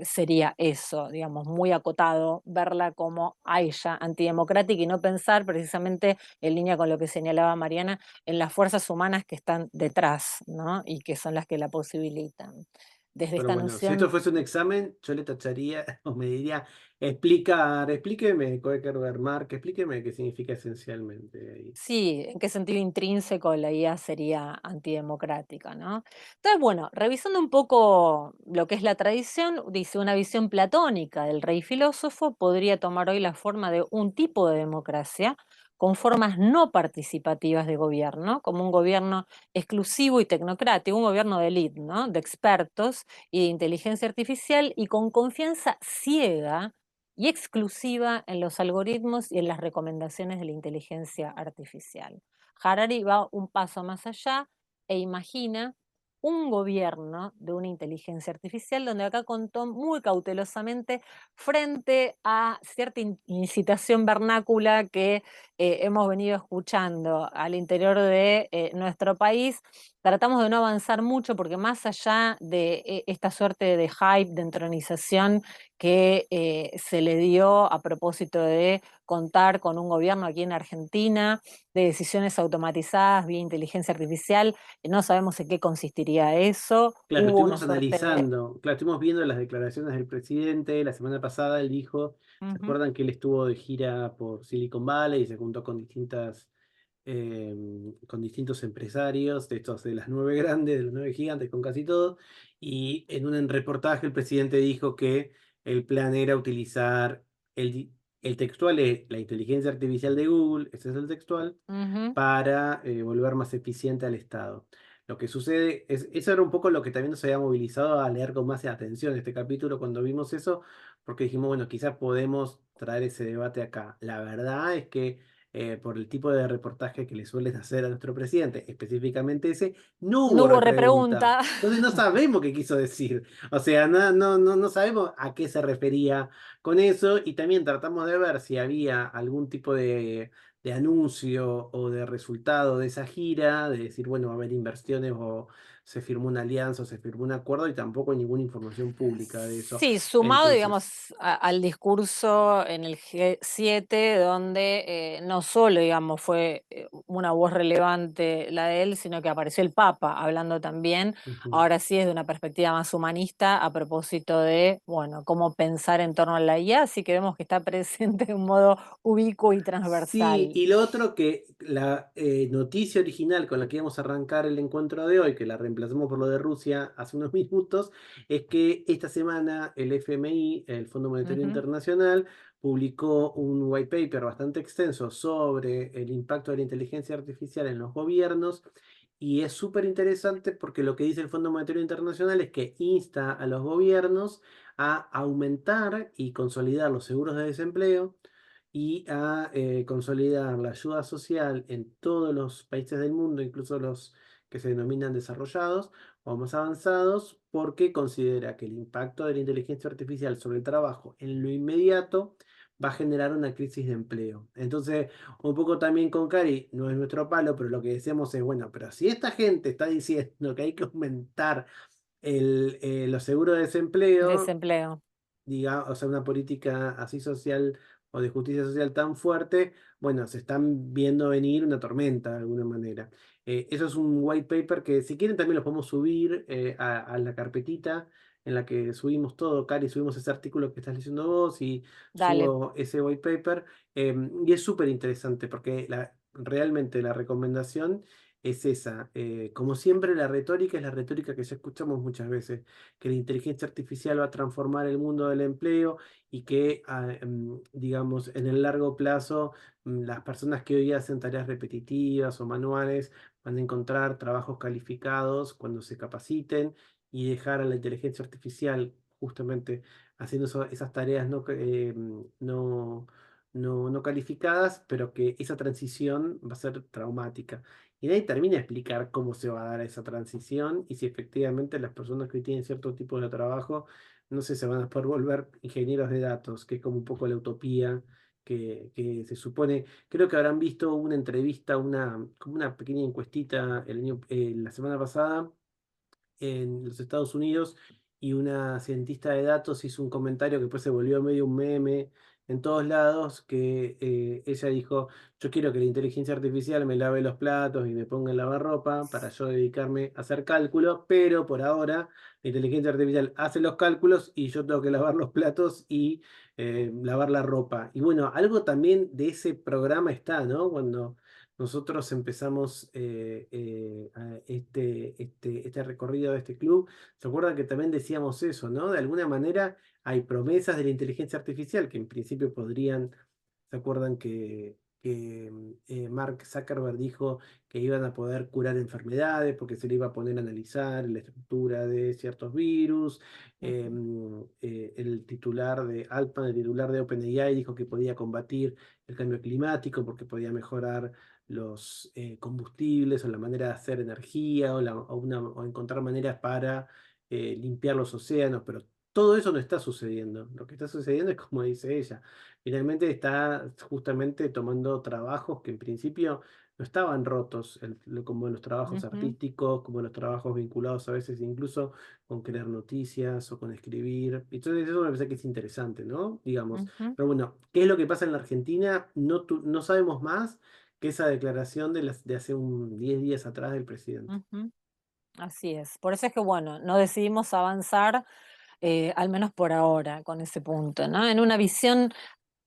sería eso, digamos, muy acotado, verla como a ella, antidemocrática y no pensar precisamente en línea con lo que señalaba Mariana, en las fuerzas humanas que están detrás, ¿no? Y que son las que la posibilitan. Desde Pero esta bueno, si esto noción. fuese un examen, yo le tacharía o me diría, explíqueme, Koeker Mark, explíqueme qué significa esencialmente ahí. Sí, en qué sentido intrínseco la IA sería antidemocrática, ¿no? Entonces, bueno, revisando un poco lo que es la tradición, dice una visión platónica del rey filósofo podría tomar hoy la forma de un tipo de democracia con formas no participativas de gobierno, como un gobierno exclusivo y tecnocrático, un gobierno de élite, ¿no? De expertos y de inteligencia artificial y con confianza ciega y exclusiva en los algoritmos y en las recomendaciones de la inteligencia artificial. Harari va un paso más allá e imagina un gobierno de una inteligencia artificial donde acá contó muy cautelosamente frente a cierta incitación vernácula que hemos venido escuchando al interior de nuestro país. Tratamos de no avanzar mucho porque más allá de esta suerte de hype, de entronización que se le dio a propósito de contar con un gobierno aquí en Argentina, de decisiones automatizadas vía inteligencia artificial. No sabemos en qué consistiría eso. Claro, Hubo una estuvimos suerte de. analizando, claro, estuvimos viendo las declaraciones del presidente. La semana pasada él dijo, ¿se Ujú, acuerdan que él estuvo de gira por Silicon Valley y se juntó con distintos empresarios, de estos de las nueve grandes, de los nueve gigantes, con casi todos? Y en un reportaje el presidente dijo que el plan era utilizar el textual, la inteligencia artificial de Google, ese es el textual, ujú. para volver más eficiente al Estado. Lo que sucede es, eso era un poco lo que también nos había movilizado a leer con más atención este capítulo cuando vimos eso, porque dijimos, bueno, quizás podemos traer ese debate acá. La verdad es que por el tipo de reportaje que le suelen hacer a nuestro presidente, específicamente ese, no No hubo hubo repregunta. repregunta. Entonces no sabemos qué quiso decir. O sea, no sabemos a qué se refería con eso y también tratamos de ver si había algún tipo de anuncio o de resultado de esa gira, de decir, bueno, va a haber inversiones o se firmó una alianza o se firmó un acuerdo y tampoco hay ninguna información pública de eso. Sí, sumado, Entonces, digamos, al discurso en el G7, donde no solo, digamos, fue una voz relevante la de él, sino que apareció el Papa hablando también, ujú. ahora sí desde una perspectiva más humanista, a propósito de, bueno, cómo pensar en torno a la IA, así que vemos que está presente de un modo ubicuo y Sí, transversal. y lo otro que la noticia original con la que íbamos a arrancar el encuentro de hoy, que la reemplazó reemplazamos por lo de Rusia hace unos minutos, es que esta semana el FMI, el Fondo Monetario Ujú. Internacional, publicó un white paper bastante extenso sobre el impacto de la inteligencia artificial en los gobiernos. Y es súper interesante porque lo que dice el Fondo Monetario Internacional es que insta a los gobiernos a aumentar y consolidar los seguros de desempleo y a consolidar la ayuda social en todos los países del mundo, incluso los que se denominan desarrollados o más avanzados, porque considera que el impacto de la inteligencia artificial sobre el trabajo en lo inmediato va a generar una crisis de empleo. Entonces, un poco también con Cari, no es nuestro palo, pero lo que decíamos es, bueno, pero si esta gente está diciendo que hay que aumentar los seguros de desempleo, Desempleo. o sea, una política así social o de justicia social tan fuerte, bueno, se están viendo venir una tormenta de alguna manera. Eso es un white paper que si quieren también lo podemos subir a la carpetita en la que subimos todo, Cari, subimos ese artículo que estás leyendo vos y Dale. subo ese white paper. Y es súper interesante porque realmente la recomendación es esa. Como siempre, la retórica es la retórica que ya escuchamos muchas veces, que la inteligencia artificial va a transformar el mundo del empleo y que, digamos, en el largo plazo, las personas que hoy hacen tareas repetitivas o manuales van a encontrar trabajos calificados cuando se capaciten y dejar a la inteligencia artificial justamente haciendo esas tareas no calificadas, pero que esa transición va a ser traumática. Y nadie termina de explicar cómo se va a dar esa transición y si efectivamente las personas que hoy tienen cierto tipo de trabajo, no sé, se van a poder volver ingenieros de datos, que es como un poco la utopía que se supone. Creo que habrán visto una entrevista, como una pequeña encuestita la semana pasada en los Estados Unidos y una cientista de datos hizo un comentario que después se volvió medio un meme en todos lados, que ella dijo, yo quiero que la inteligencia artificial me lave los platos y me ponga en lavarropa para yo dedicarme a hacer cálculos, pero por ahora la inteligencia artificial hace los cálculos y yo tengo que lavar los platos y lavar la ropa. Y bueno, algo también de ese programa está, ¿no? Cuando nosotros empezamos este recorrido de este club. ¿Se acuerdan que también decíamos eso, ¿no? De alguna manera hay promesas de la inteligencia artificial que en principio podrían, ¿se acuerdan que Mark Zuckerberg dijo que iban a poder curar enfermedades porque se le iba a poner a analizar la estructura de ciertos virus? Ujú. El titular de Altman, el titular de OpenAI, dijo que podía combatir el cambio climático porque podía mejorar los combustibles o la manera de hacer energía o encontrar maneras para limpiar los océanos, pero todo eso no está sucediendo. Lo que está sucediendo es como dice ella. Finalmente está justamente tomando trabajos que en principio no estaban rotos, como los trabajos Ujú. artísticos, como los trabajos vinculados a veces incluso con crear noticias o con escribir. Entonces eso me parece que es interesante, ¿no? Digamos. Ujú. Pero bueno, ¿qué es lo que pasa en la Argentina? No sabemos más que esa declaración de hace 10 días atrás del presidente. Ujú. Así es. Por eso es que, bueno, no decidimos avanzar, al menos por ahora, con ese punto, ¿no? En una visión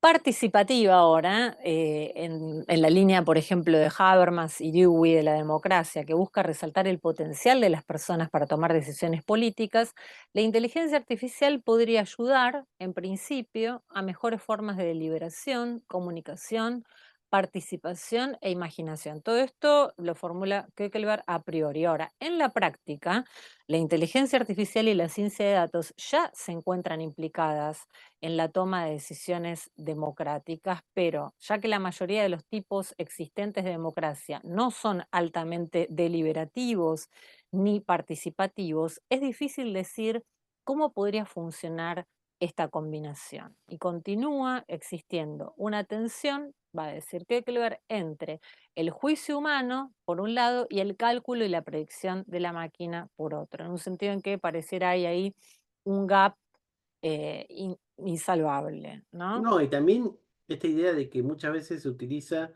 participativa ahora, en la línea, por ejemplo, de Habermas y Dewey de la democracia, que busca resaltar el potencial de las personas para tomar decisiones políticas, la inteligencia artificial podría ayudar, en principio, a mejores formas de deliberación, comunicación, participación e imaginación. Todo esto lo formula Kierkegaard a priori. Ahora, en la práctica, la inteligencia artificial y la ciencia de datos ya se encuentran implicadas en la toma de decisiones democráticas, pero ya que la mayoría de los tipos existentes de democracia no son altamente deliberativos ni participativos, es difícil decir cómo podría funcionar esta combinación. Y continúa existiendo una tensión, va a decir Kierkegaard, entre el juicio humano, por un lado, y el cálculo y la predicción de la máquina, por otro, en un sentido en que pareciera hay ahí un gap insalvable, ¿no? No, y también esta idea de que muchas veces se utiliza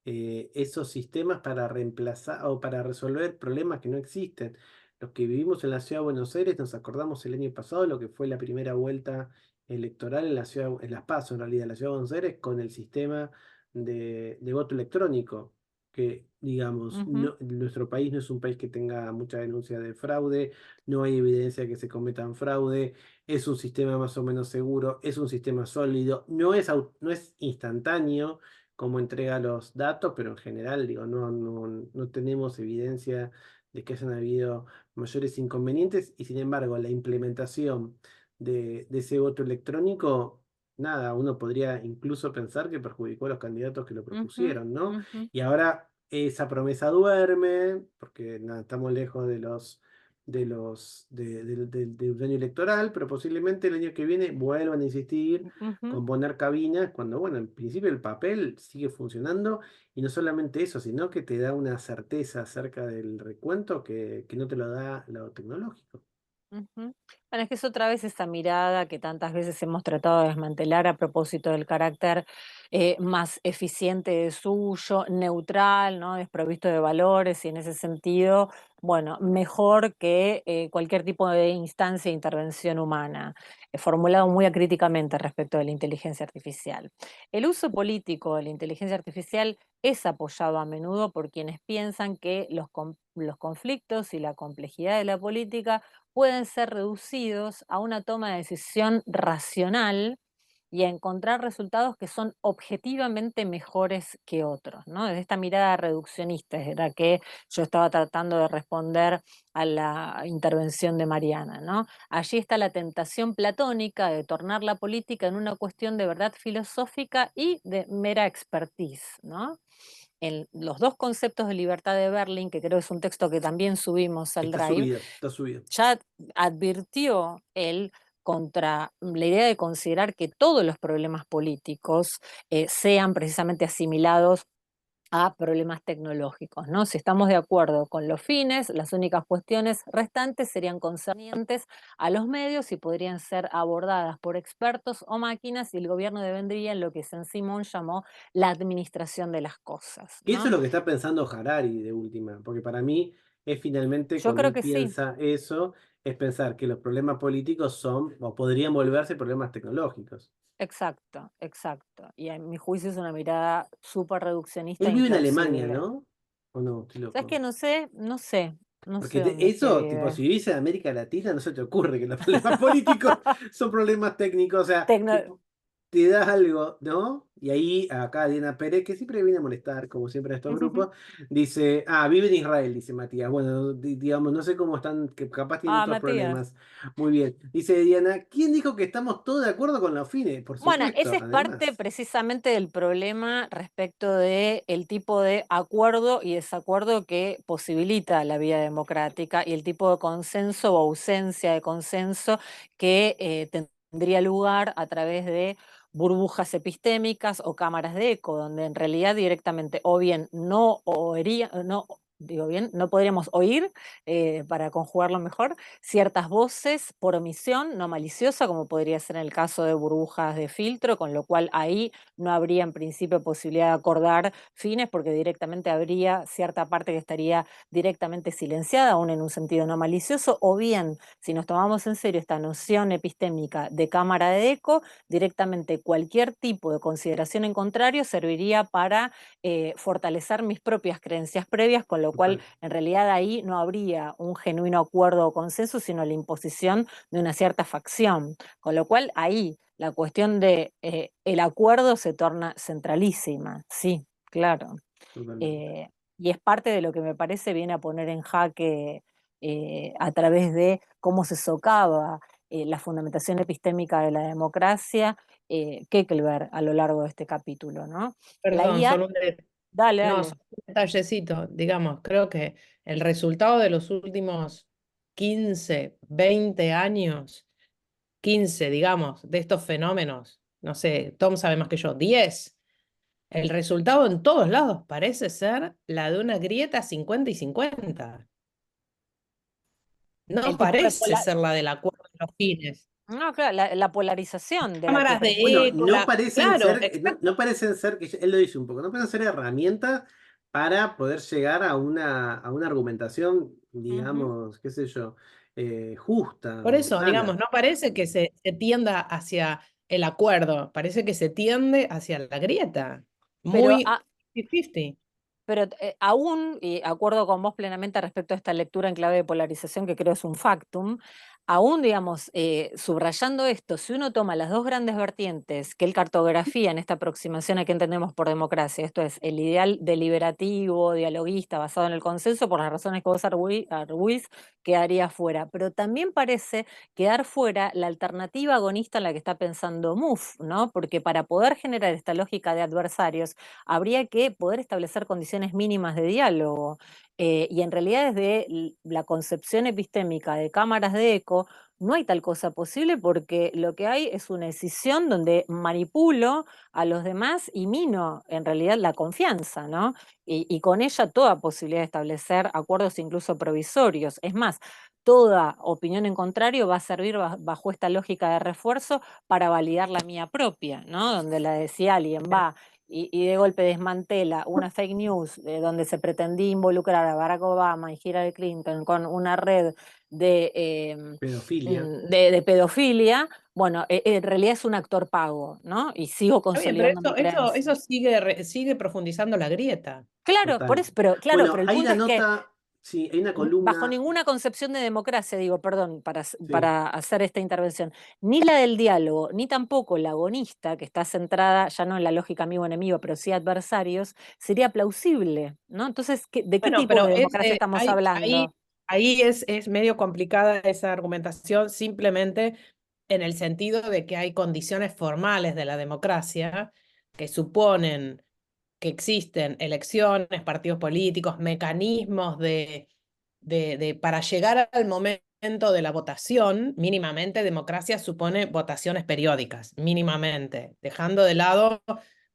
esos sistemas para reemplazar o para resolver problemas que no existen. Los que vivimos en la ciudad de Buenos Aires nos acordamos el año pasado lo que fue la primera vuelta electoral en la ciudad, en Las PASO en realidad, en la ciudad de Buenos Aires con el sistema de voto electrónico. que, digamos, Ujú, nuestro país no es un país que tenga mucha denuncia de fraude, no hay evidencia de que se cometan fraude, es un sistema más o menos seguro, es un sistema sólido, no es instantáneo como entrega los datos, pero en general, digo, no tenemos evidencia de que hayan habido mayores inconvenientes y sin embargo la implementación de ese voto electrónico, nada, uno podría incluso pensar que perjudicó a los candidatos que lo ujú, propusieron, ¿no? ujú, Y ahora esa promesa duerme, porque nada, estamos lejos del año electoral, pero posiblemente el año que viene vuelvan a insistir ujú. con poner cabinas, cuando, bueno, en principio el papel sigue funcionando, y no solamente eso, sino que te da una certeza acerca del recuento que no te lo da lo tecnológico. Ujú. Bueno, es que es otra vez esa mirada que tantas veces hemos tratado de desmantelar a propósito del carácter más eficiente de suyo, neutral, ¿no? Desprovisto de valores y en ese sentido, bueno, mejor que cualquier tipo de instancia de intervención humana, formulado muy acríticamente respecto de la inteligencia artificial. El uso político de la inteligencia artificial es apoyado a menudo por quienes piensan que los conflictos y la complejidad de la política pueden ser reducidos a una toma de decisión racional y a encontrar resultados que son objetivamente mejores que otros, ¿no? Desde esta mirada reduccionista era que yo estaba tratando de responder a la intervención de Mariana, ¿no? Allí está la tentación platónica de tornar la política en una cuestión de verdad filosófica y de mera expertise, ¿no? En los dos conceptos de libertad de Berlin, que creo es un texto que también subimos al Drive, Está subido. ya advirtió él contra la idea de considerar que todos los problemas políticos sean precisamente asimilados a problemas tecnológicos, ¿no? Si estamos de acuerdo con los fines, las únicas cuestiones restantes serían concernientes a los medios y podrían ser abordadas por expertos o máquinas y el gobierno devendría en lo que Saint-Simon llamó la administración de las cosas, Que eso es ¿no? lo que está pensando Harari de última, porque para mí es finalmente Yo cuando creo él que sí. piensa eso, es pensar que los problemas políticos son o podrían volverse problemas tecnológicos. Exacto, exacto. Y en mi juicio es una mirada súper reduccionista Él e vive en Alemania, implausible. ¿no? ¿O no? Estoy ¿Sabes qué? loco. No sé, no sé, no sé Porque dónde es que eso, tipo, si vive. vivís en América Latina, no se te ocurre que los problemas políticos son problemas técnicos. O sea, Tecno- tipo, te das algo, ¿no? Y ahí, acá Diana Pérez, que siempre viene a molestar, como siempre en estos grupos, dice, vive en Israel, dice Matías. Bueno, digamos, no sé cómo están, que capaz tienen Ah, otros Matías. problemas. Muy bien. Dice Diana, ¿quién dijo que estamos todos de acuerdo con los fines? Por Bueno, ese supuesto, es parte además. precisamente del problema respecto de el tipo de acuerdo y desacuerdo que posibilita la vía democrática y el tipo de consenso o ausencia de consenso que tendría lugar a través de burbujas epistémicas o cámaras de eco, donde en realidad directamente o bien no oiría, no digo bien, no podríamos oír, para conjugarlo mejor, ciertas voces por omisión, no maliciosa, como podría ser en el caso de burbujas de filtro, con lo cual ahí no habría en principio posibilidad de acordar fines, porque directamente habría cierta parte que estaría directamente silenciada, aún en un sentido no malicioso, o bien, si nos tomamos en serio esta noción epistémica de cámara de eco, directamente cualquier tipo de consideración en contrario serviría para fortalecer mis propias creencias previas, con lo cual Total, en realidad ahí no habría un genuino acuerdo o consenso, sino la imposición de una cierta facción. Con lo cual ahí la cuestión de el acuerdo se torna centralísima, sí, claro. totalmente. Eh, y es parte de lo que me parece viene a poner en jaque a través de cómo se socava la fundamentación epistémica de la democracia, Kekelberg a lo largo de este capítulo, ¿no? La Perdón, IA, dale, no, dale. solo un detallecito, digamos, creo que el resultado de los últimos 15, 20 años, 15, digamos, de estos fenómenos, no sé, Tom sabe más que yo, 10, el resultado en todos lados parece ser la de una grieta 50 y 50. El No tipo de parece ser la del acuerdo de los fines. no, claro, la polarización de la que Cámaras de Bueno, precisamente. eco, claro, exacto. no parecen ser, que él lo dice un poco, no parecen ser herramientas para poder llegar a una argumentación, Ujú. digamos, qué sé yo, justa Por o eso, digamos, sana. no parece que se tienda hacia el acuerdo, parece que se tiende hacia la grieta. Pero, Muy 50-50. pero aún, y acuerdo con vos plenamente respecto a esta lectura en clave de polarización, que creo es un factum, aún, digamos, subrayando esto, si uno toma las dos grandes vertientes que él cartografía en esta aproximación a qué entendemos por democracia, esto es el ideal deliberativo, dialoguista, basado en el consenso, por las razones que vos arguís, quedaría fuera. Pero también parece quedar fuera la alternativa agonista en la que está pensando MUF, ¿no? Porque para poder generar esta lógica de adversarios, habría que poder establecer condiciones mínimas de diálogo. Y en realidad desde la concepción epistémica de cámaras de eco, no hay tal cosa posible porque lo que hay es una decisión donde manipulo a los demás y mino en realidad la confianza, ¿no? Y con ella toda posibilidad de establecer acuerdos incluso provisorios. Es más, toda opinión en contrario va a servir bajo esta lógica de refuerzo para validar la mía propia, ¿no? Donde la decía alguien va y de golpe desmantela una fake news donde se pretendía involucrar a Barack Obama y Hillary Clinton con una red Pedofilia. de pedofilia, bueno, en realidad es un actor pago, ¿no? Y sigo Está bien, pero consolidando mi creencia. eso sigue profundizando la grieta. Claro, por Total. eso, pero claro, Bueno, pero el hay punto una es que nota, sí, hay una bajo columna, ninguna concepción de democracia, digo, perdón, sí, para hacer esta intervención, ni la del diálogo, ni tampoco la agonista, que está centrada ya no en la lógica amigo-enemigo, pero sí adversarios, sería plausible, ¿no? Entonces, ¿de qué Bueno, tipo pero de democracia estamos hablando? ahí es medio complicada esa argumentación simplemente en el sentido de que hay condiciones formales de la democracia que suponen que existen elecciones, partidos políticos, mecanismos para llegar al momento de la votación. Mínimamente democracia supone votaciones periódicas, mínimamente, dejando de lado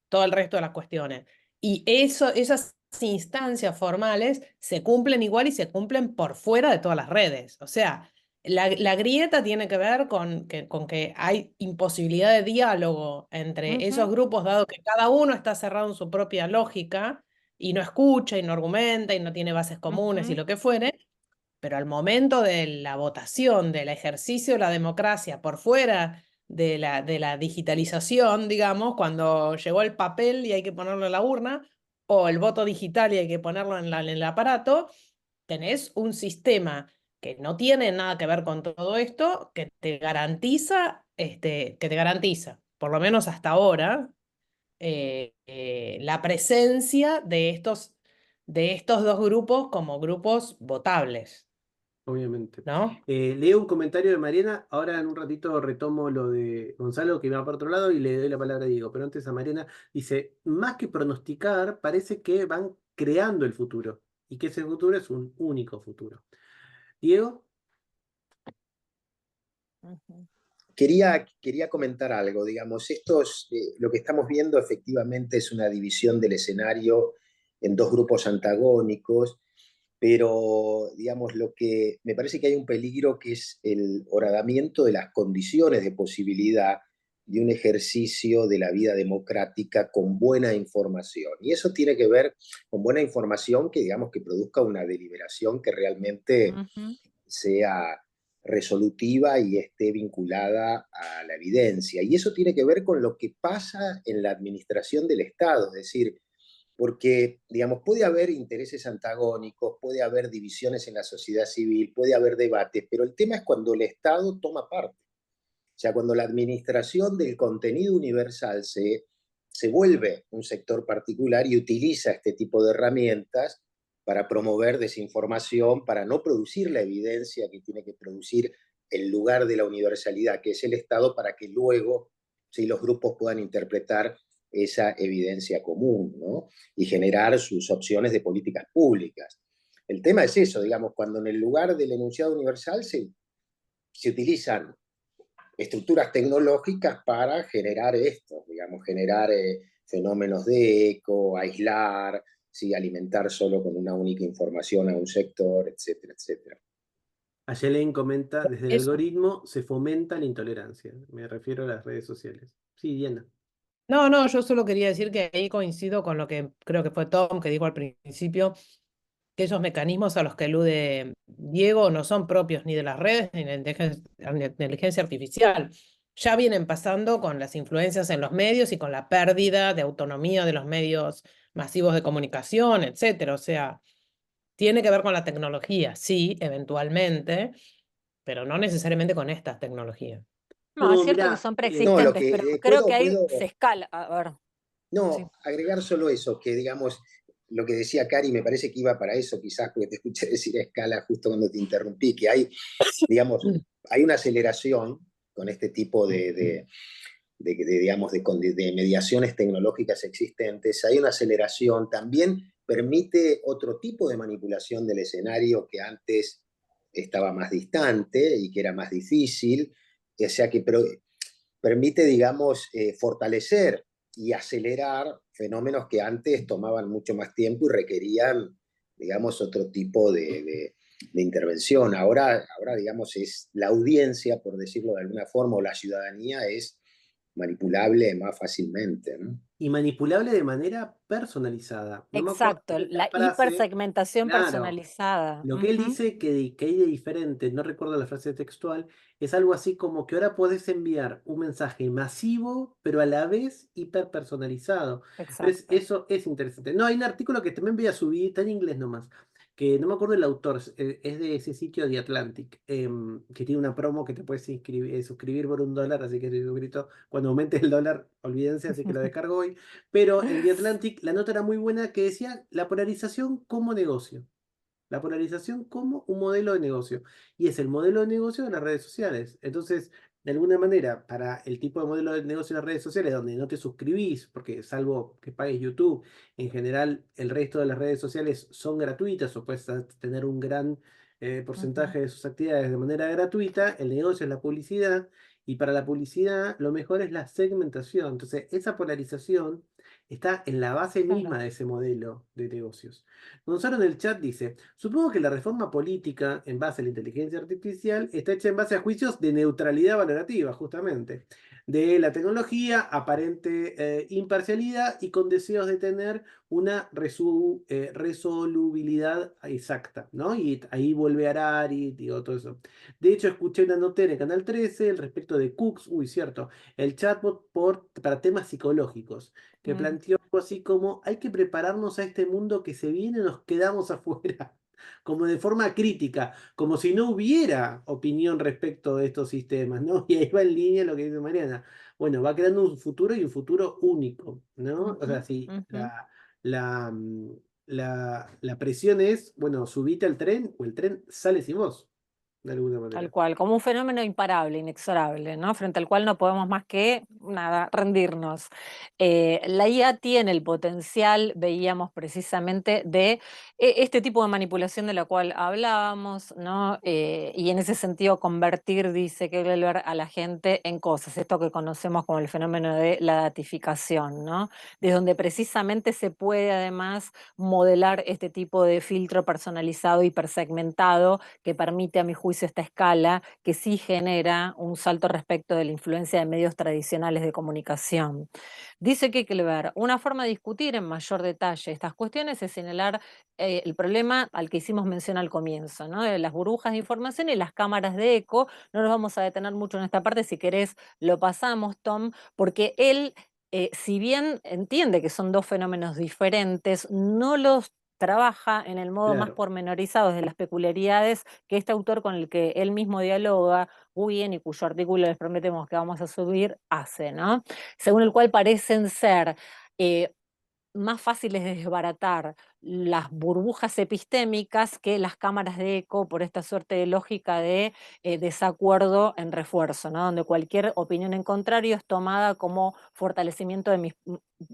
todo el resto de las cuestiones. Y esas instancias formales se cumplen igual y se cumplen por fuera de todas las redes. O sea, la grieta tiene que ver con que hay imposibilidad de diálogo entre esos Ujú, grupos, dado que cada uno está cerrado en su propia lógica y no escucha y no argumenta y no tiene bases comunes y ujú. lo que fuere, pero al momento de la votación, del ejercicio de la democracia por fuera de la digitalización, digamos, cuando llegó el papel y hay que ponerlo en la urna, o el voto digital y hay que ponerlo en el aparato, tenés un sistema que no tiene nada que ver con todo esto, que te garantiza, por lo menos hasta ahora, la presencia de estos dos grupos como grupos votables, obviamente. ¿no? Leo un comentario de Mariana, ahora en un ratito retomo lo de Gonzalo que va por otro lado y le doy la palabra a Diego, pero antes a Mariana dice, más que pronosticar, parece que van creando el futuro y que ese futuro es un único futuro. Diego, Ujú. Quería comentar algo, digamos, lo que estamos viendo efectivamente es una división del escenario en dos grupos antagónicos, pero digamos, lo que me parece que hay un peligro que es el horadamiento de las condiciones de posibilidad de un ejercicio de la vida democrática con buena información. Y eso tiene que ver con buena información que, digamos, que produzca una deliberación que realmente Ujú. sea resolutiva y esté vinculada a la evidencia. Y eso tiene que ver con lo que pasa en la administración del Estado, es decir, porque, digamos, puede haber intereses antagónicos, puede haber divisiones en la sociedad civil, puede haber debates, pero el tema es cuando el Estado toma parte. O sea, cuando la administración del contenido universal se vuelve un sector particular y utiliza este tipo de herramientas para promover desinformación, para no producir la evidencia que tiene que producir el lugar de la universalidad, que es el Estado, para que luego sí, los grupos puedan interpretar esa evidencia común, ¿no? Y generar sus opciones de políticas públicas. El tema es eso, digamos, cuando en el lugar del enunciado universal se utilizan estructuras tecnológicas para generar esto, digamos, generar fenómenos de eco, aislar, ¿sí? Alimentar solo con una única información a un sector, etcétera, etcétera. Ayelen comenta, desde el Eso. algoritmo se fomenta la intolerancia. Me refiero a las redes sociales. Sí, Diana. No, yo solo quería decir que ahí coincido con lo que creo que fue Tom que dijo al principio, que esos mecanismos a los que alude Diego no son propios ni de las redes ni de la inteligencia artificial. Ya vienen pasando con las influencias en los medios y con la pérdida de autonomía de los medios masivos de comunicación, etcétera. O sea, tiene que ver con la tecnología, sí, eventualmente, pero no necesariamente con estas tecnologías. No, es No, cierto que mira, son No, lo preexistentes, pero que creo que puedo, ahí puedo, se escala. A ver, sí. no, agregar solo eso, que digamos, lo que decía Cari, me parece que iba para eso, quizás porque te escuché decir a escala justo cuando te interrumpí, que hay, digamos, hay una aceleración con este tipo digamos, de mediaciones tecnológicas existentes, hay una aceleración, también permite otro tipo de manipulación del escenario que antes estaba más distante y que era más difícil, o sea que permite, digamos, fortalecer y acelerar fenómenos que antes tomaban mucho más tiempo y requerían, digamos, otro tipo de intervención. Ahora, digamos, es la audiencia, por decirlo de alguna forma, o la ciudadanía es manipulable más fácilmente, ¿no? y manipulable de manera personalizada. No me acuerdo Exacto, de la la frase, hipersegmentación claro. personalizada. Lo que él Ujú, dice que hay de diferente, no recuerdo la frase textual, es algo así como que ahora podés enviar un mensaje masivo, pero a la vez hiperpersonalizado. Entonces, exacto. eso es interesante. No, hay un artículo que también voy a subir, está en inglés nomás, que no me acuerdo el autor, es de ese sitio The Atlantic, que tiene una promo que te puedes suscribir por $1, así que estoy suscrito. Cuando aumente el dólar, olvídense, así que lo descargo hoy. Pero en The Atlantic la nota era muy buena que decía la polarización como negocio. La polarización como un modelo de negocio. Y es el modelo de negocio de las redes sociales. Entonces, de alguna manera, para el tipo de modelo de negocio de las redes sociales, donde no te suscribís, porque salvo que pagues YouTube, en general el resto de las redes sociales son gratuitas o puedes tener un gran Ujú, porcentaje de sus actividades de manera gratuita, el negocio es la publicidad. Y para la publicidad, lo mejor es la segmentación. Entonces, esa polarización está en la base misma claro. de ese modelo de negocios. Gonzalo en el chat dice, supongo que la reforma política en base a la inteligencia artificial está hecha en base a juicios de neutralidad valorativa, justamente, de la tecnología, aparente imparcialidad y con deseos de tener una resolubilidad exacta, ¿no? Y ahí vuelve Harari, digo, todo eso. De hecho, escuché una nota en el Canal 13 al respecto de Cooks, uy, cierto, el chatbot para temas psicológicos que Mm, planteó algo así como hay que prepararnos a este mundo que se viene, nos quedamos afuera, como de forma crítica, como si no hubiera opinión respecto de estos sistemas, ¿no? Y ahí va en línea lo que dice Mariana. Bueno, va creando un futuro y un futuro único, ¿no? O sea, ujú, si ujú. la presión es, bueno, subite al tren o el tren sale sin vos, de alguna Tal manera. cual, como un fenómeno imparable, inexorable, ¿no? Frente al cual no podemos más que, nada, rendirnos. La IA tiene el potencial, veíamos precisamente, de este tipo de manipulación de la cual hablábamos, ¿no? Y en ese sentido convertir, dice Kegler, a la gente en cosas, esto que conocemos como el fenómeno de la datificación, ¿no? De donde precisamente se puede además modelar este tipo de filtro personalizado, hipersegmentado, que permite, a mi juicio, esta escala, que sí genera un salto respecto de la influencia de medios tradicionales de comunicación. Dice Kekleber, una forma de discutir en mayor detalle estas cuestiones es señalar el problema al que hicimos mención al comienzo, ¿no? De las burbujas de información y las cámaras de eco. No nos vamos a detener mucho en esta parte, si querés lo pasamos, Tom, porque él, si bien entiende que son dos fenómenos diferentes, no los trabaja en el modo más Claro. pormenorizado de las peculiaridades que este autor con el que él mismo dialoga, Nguyen, y cuyo artículo les prometemos que vamos a subir, hace, ¿no? Según el cual parecen ser eh, más fáciles de desbaratar las burbujas epistémicas que las cámaras de eco por esta suerte de lógica de desacuerdo en refuerzo, ¿no? Donde cualquier opinión en contrario es tomada como fortalecimiento de mis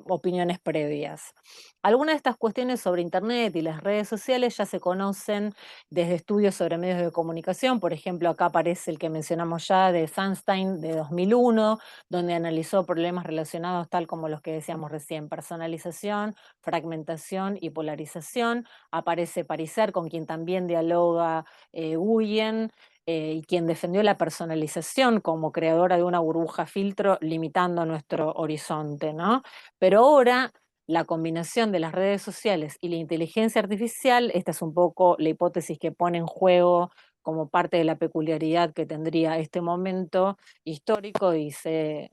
opiniones previas. Algunas de estas cuestiones sobre Internet y las redes sociales ya se conocen desde estudios sobre medios de comunicación. Por ejemplo, acá aparece el que mencionamos ya de Sunstein de 2001, donde analizó problemas relacionados tal como los que decíamos recién, personalización, fragmentación y polarización. Aparece Pariser, con quien también dialoga Nguyen, y quien defendió la personalización como creadora de una burbuja filtro limitando nuestro horizonte, ¿no? Pero ahora la combinación de las redes sociales y la inteligencia artificial, esta es un poco la hipótesis que pone en juego como parte de la peculiaridad que tendría este momento histórico, dice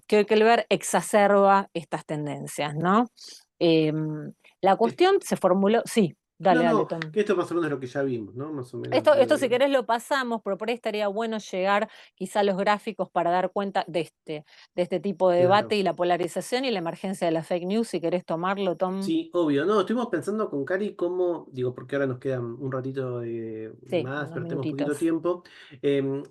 Kierkegaard, exacerba estas tendencias, ¿no? La cuestión se formuló, sí, dale, dale, No, Tom. que esto más o menos es lo que ya vimos, ¿no? Más o menos. Esto si querés lo pasamos, pero por ahí estaría bueno llegar quizá a los gráficos para dar cuenta de este tipo de debate Claro. y la polarización y la emergencia de la fake news, si querés tomarlo, Tom. Sí, obvio. No, estuvimos pensando con Cari cómo, digo, porque ahora nos queda un ratito Sí, más, unos pero tenemos poquito minutitos. tiempo.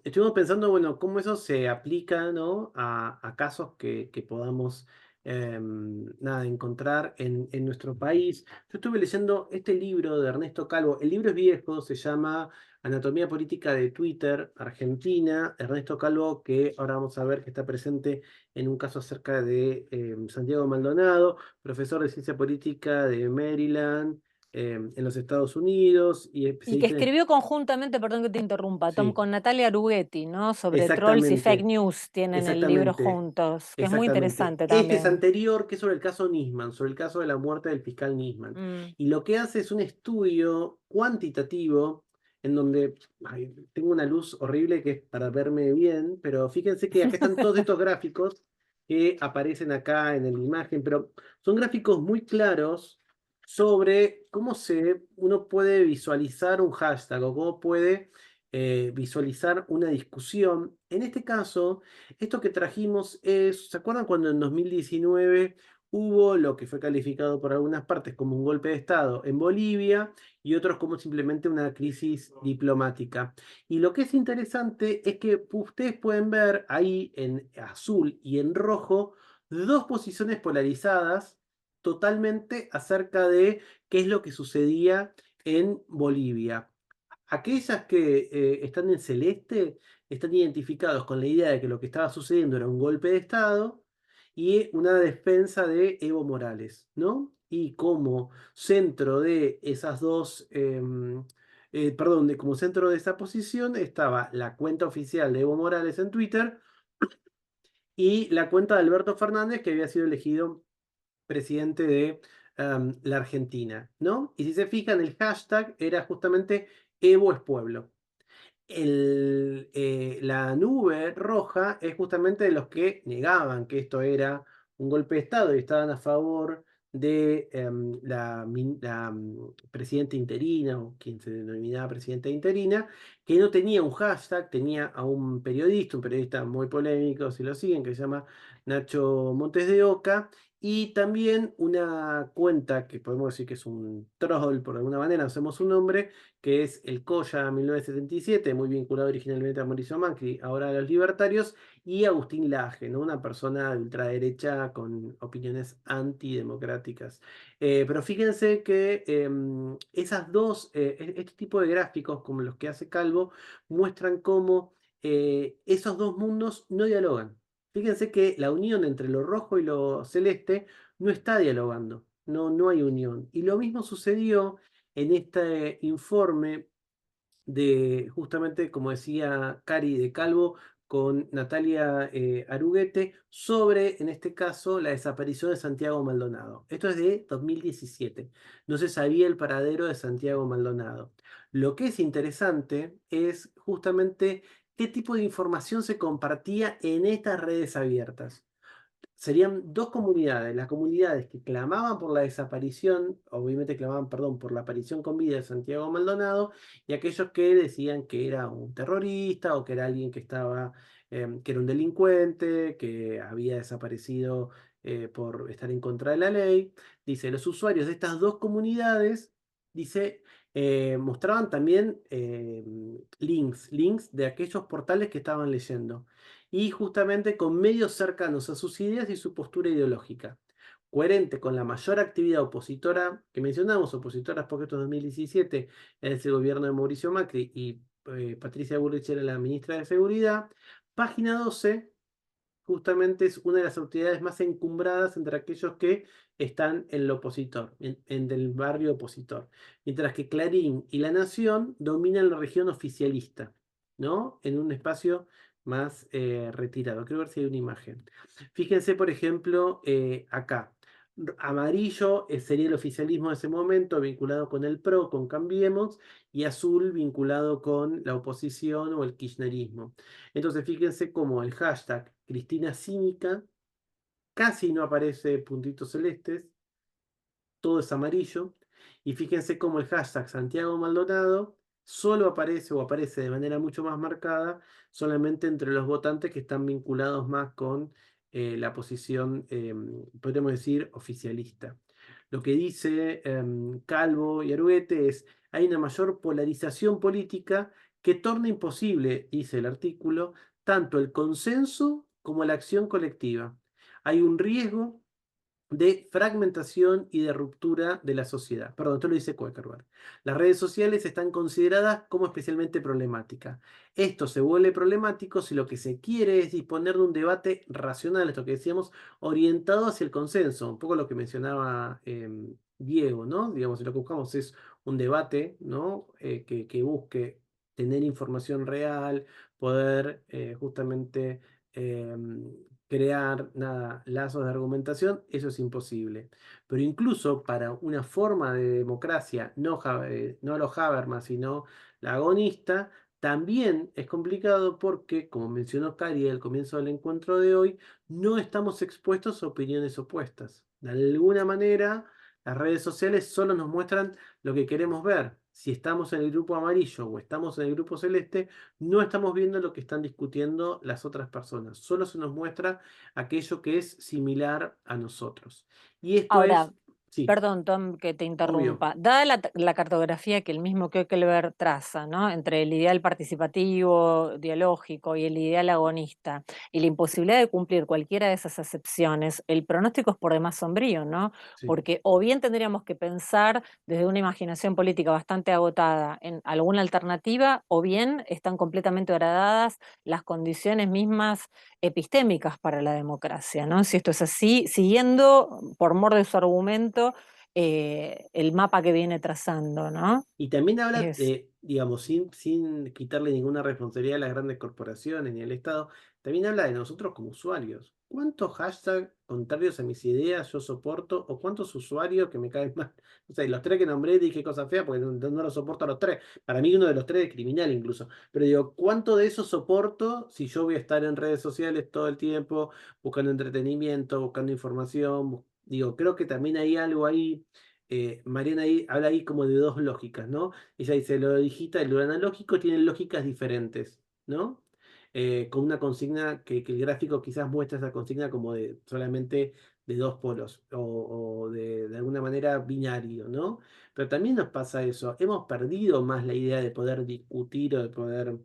Estuvimos pensando, bueno, cómo eso se aplica, ¿no? A casos que podamos, nada, encontrar en nuestro país. Yo estuve leyendo este libro de Ernesto Calvo. El libro es viejo, se llama Anatomía Política de Twitter, Argentina. Ernesto Calvo, que ahora vamos a ver que está presente en un caso acerca de Santiago Maldonado, profesor de ciencia política de Maryland, en los Estados Unidos, y Y que especialista en... escribió conjuntamente, perdón que te interrumpa, Tom, Sí, con Natalia Arughetti, ¿no? Sobre trolls y fake exactamente, news, tienen el libro exactamente, juntos, que es muy exactamente. interesante Este es también. anterior, que es sobre el caso Nisman, sobre el caso de la muerte del fiscal Nisman. Mm. Y lo que hace es un estudio cuantitativo en donde ay, tengo una luz horrible que es para verme bien, pero fíjense que acá están todos estos gráficos que aparecen acá en la imagen, pero son gráficos muy claros sobre cómo uno puede visualizar un hashtag o cómo puede visualizar una discusión. En este caso, esto que trajimos es, ¿se acuerdan cuando en 2019 hubo lo que fue calificado por algunas partes como un golpe de Estado en Bolivia y otros como simplemente una crisis diplomática? Y lo que es interesante es que ustedes pueden ver ahí en azul y en rojo dos posiciones polarizadas totalmente acerca de qué es lo que sucedía en Bolivia. Aquellas que están en celeste están identificados con la idea de que lo que estaba sucediendo era un golpe de Estado y una defensa de Evo Morales, ¿no? Y como centro de esas dos, perdón, como centro de esa posición estaba la cuenta oficial de Evo Morales en Twitter y la cuenta de Alberto Fernández, que había sido elegido presidente de la Argentina, ¿no? Y si se fijan, el hashtag era justamente Evo es pueblo. La nube roja es justamente de los que negaban que esto era un golpe de Estado y estaban a favor de la presidenta interina, o quien se denominaba presidenta interina, que no tenía un hashtag, tenía a un periodista muy polémico, si lo siguen, que se llama Nacho Montes de Oca, y también una cuenta que podemos decir que es un troll, por alguna manera, hacemos un nombre, que es el Coya 1977, muy vinculado originalmente a Mauricio Macri, ahora a los libertarios, y Agustín Laje, ¿no? Una persona de ultraderecha con opiniones antidemocráticas. Pero fíjense que este tipo de gráficos, como los que hace Calvo, muestran cómo esos dos mundos no dialogan. Fíjense que la unión entre lo rojo y lo celeste no está dialogando, no hay unión. Y lo mismo sucedió en este informe de, justamente, como decía Cari de Calvo, con Natalia Aruguete, sobre, en este caso, la desaparición de Santiago Maldonado. Esto es de 2017. No se sabía el paradero de Santiago Maldonado. Lo que es interesante es justamente qué tipo de información se compartía en estas redes abiertas. Serían dos comunidades, las comunidades que clamaban por la desaparición, obviamente clamaban, perdón, por la aparición con vida de Santiago Maldonado, y aquellos que decían que era un terrorista o que era alguien que estaba, que era un delincuente, que había desaparecido por estar en contra de la ley. Dice, los usuarios de estas dos comunidades, dice, mostraban también links de aquellos portales que estaban leyendo y justamente con medios cercanos a sus ideas y su postura ideológica, coherente con la mayor actividad opositora que mencionamos, opositoras porque esto es 2017, es el gobierno de Mauricio Macri y Patricia Bullrich era la ministra de Seguridad. Página 12 justamente es una de las autoridades más encumbradas entre aquellos que están en lo opositor, en el barrio opositor, mientras que Clarín y La Nación dominan la región oficialista, ¿no? En un espacio más retirado. Quiero ver si hay una imagen. Fíjense, por ejemplo, acá. Amarillo sería el oficialismo de ese momento, vinculado con el PRO, con Cambiemos, y azul vinculado con la oposición o el kirchnerismo. Entonces, fíjense cómo el hashtag Cristina Cínica casi no aparece puntitos celestes, todo es amarillo. Y fíjense cómo el hashtag Santiago Maldonado solo aparece o aparece de manera mucho más marcada solamente entre los votantes que están vinculados más con la posición, podríamos decir, oficialista. Lo que dice Calvo y Arguete es, hay una mayor polarización política que torna imposible, dice el artículo, tanto el consenso como la acción colectiva. Hay un riesgo de fragmentación y de ruptura de la sociedad. Perdón, esto lo dice Kueckerberg. Las redes sociales están consideradas como especialmente problemáticas. Esto se vuelve problemático si lo que se quiere es disponer de un debate racional, esto que decíamos, orientado hacia el consenso, un poco lo que mencionaba Diego, ¿no? Digamos, si lo que buscamos es un debate, ¿no? Que busque tener información real, poder justamente crear lazos de argumentación, eso es imposible. Pero incluso para una forma de democracia, no lo Habermas, sino la agonista, también es complicado porque, como mencionó Cari al comienzo del encuentro de hoy, no estamos expuestos a opiniones opuestas. De alguna manera, las redes sociales solo nos muestran lo que queremos ver. Si estamos en el grupo amarillo o estamos en el grupo celeste, no estamos viendo lo que están discutiendo las otras personas. Solo se nos muestra aquello que es similar a nosotros. Y esto Ahora, es, sí, perdón, Tom, que te obvio, interrumpa. Dada la cartografía que el mismo Keukelberg traza, ¿no? Entre el ideal participativo, dialógico y el ideal agonista, y la imposibilidad de cumplir cualquiera de esas acepciones, el pronóstico es por demás sombrío, ¿no? sí. Porque o bien tendríamos que pensar desde una imaginación política bastante agotada en alguna alternativa, o bien están completamente degradadas las condiciones mismas epistémicas para la democracia, ¿no? Si esto es así, siguiendo, por mor de su argumento, el mapa que viene trazando, ¿no? Y también habla, Es, digamos, sin quitarle ninguna responsabilidad a las grandes corporaciones ni al Estado, también habla de nosotros como usuarios. ¿Cuántos hashtags contrarios a mis ideas yo soporto o cuántos usuarios que me caen mal? O sea, y los tres que nombré dije cosas feas porque no los soporto a los tres. Para mí uno de los tres es criminal incluso. Pero digo, ¿cuánto de eso soporto si yo voy a estar en redes sociales todo el tiempo buscando entretenimiento, buscando información? Digo, creo que también hay algo ahí. Mariana habla ahí como de dos lógicas, ¿no? Ella dice, lo digital y lo analógico tienen lógicas diferentes, ¿no? Con una consigna que el gráfico quizás muestra esa consigna como de solamente de dos polos o de alguna manera binario, ¿no? Pero también nos pasa eso, hemos perdido más la idea de poder discutir o de poder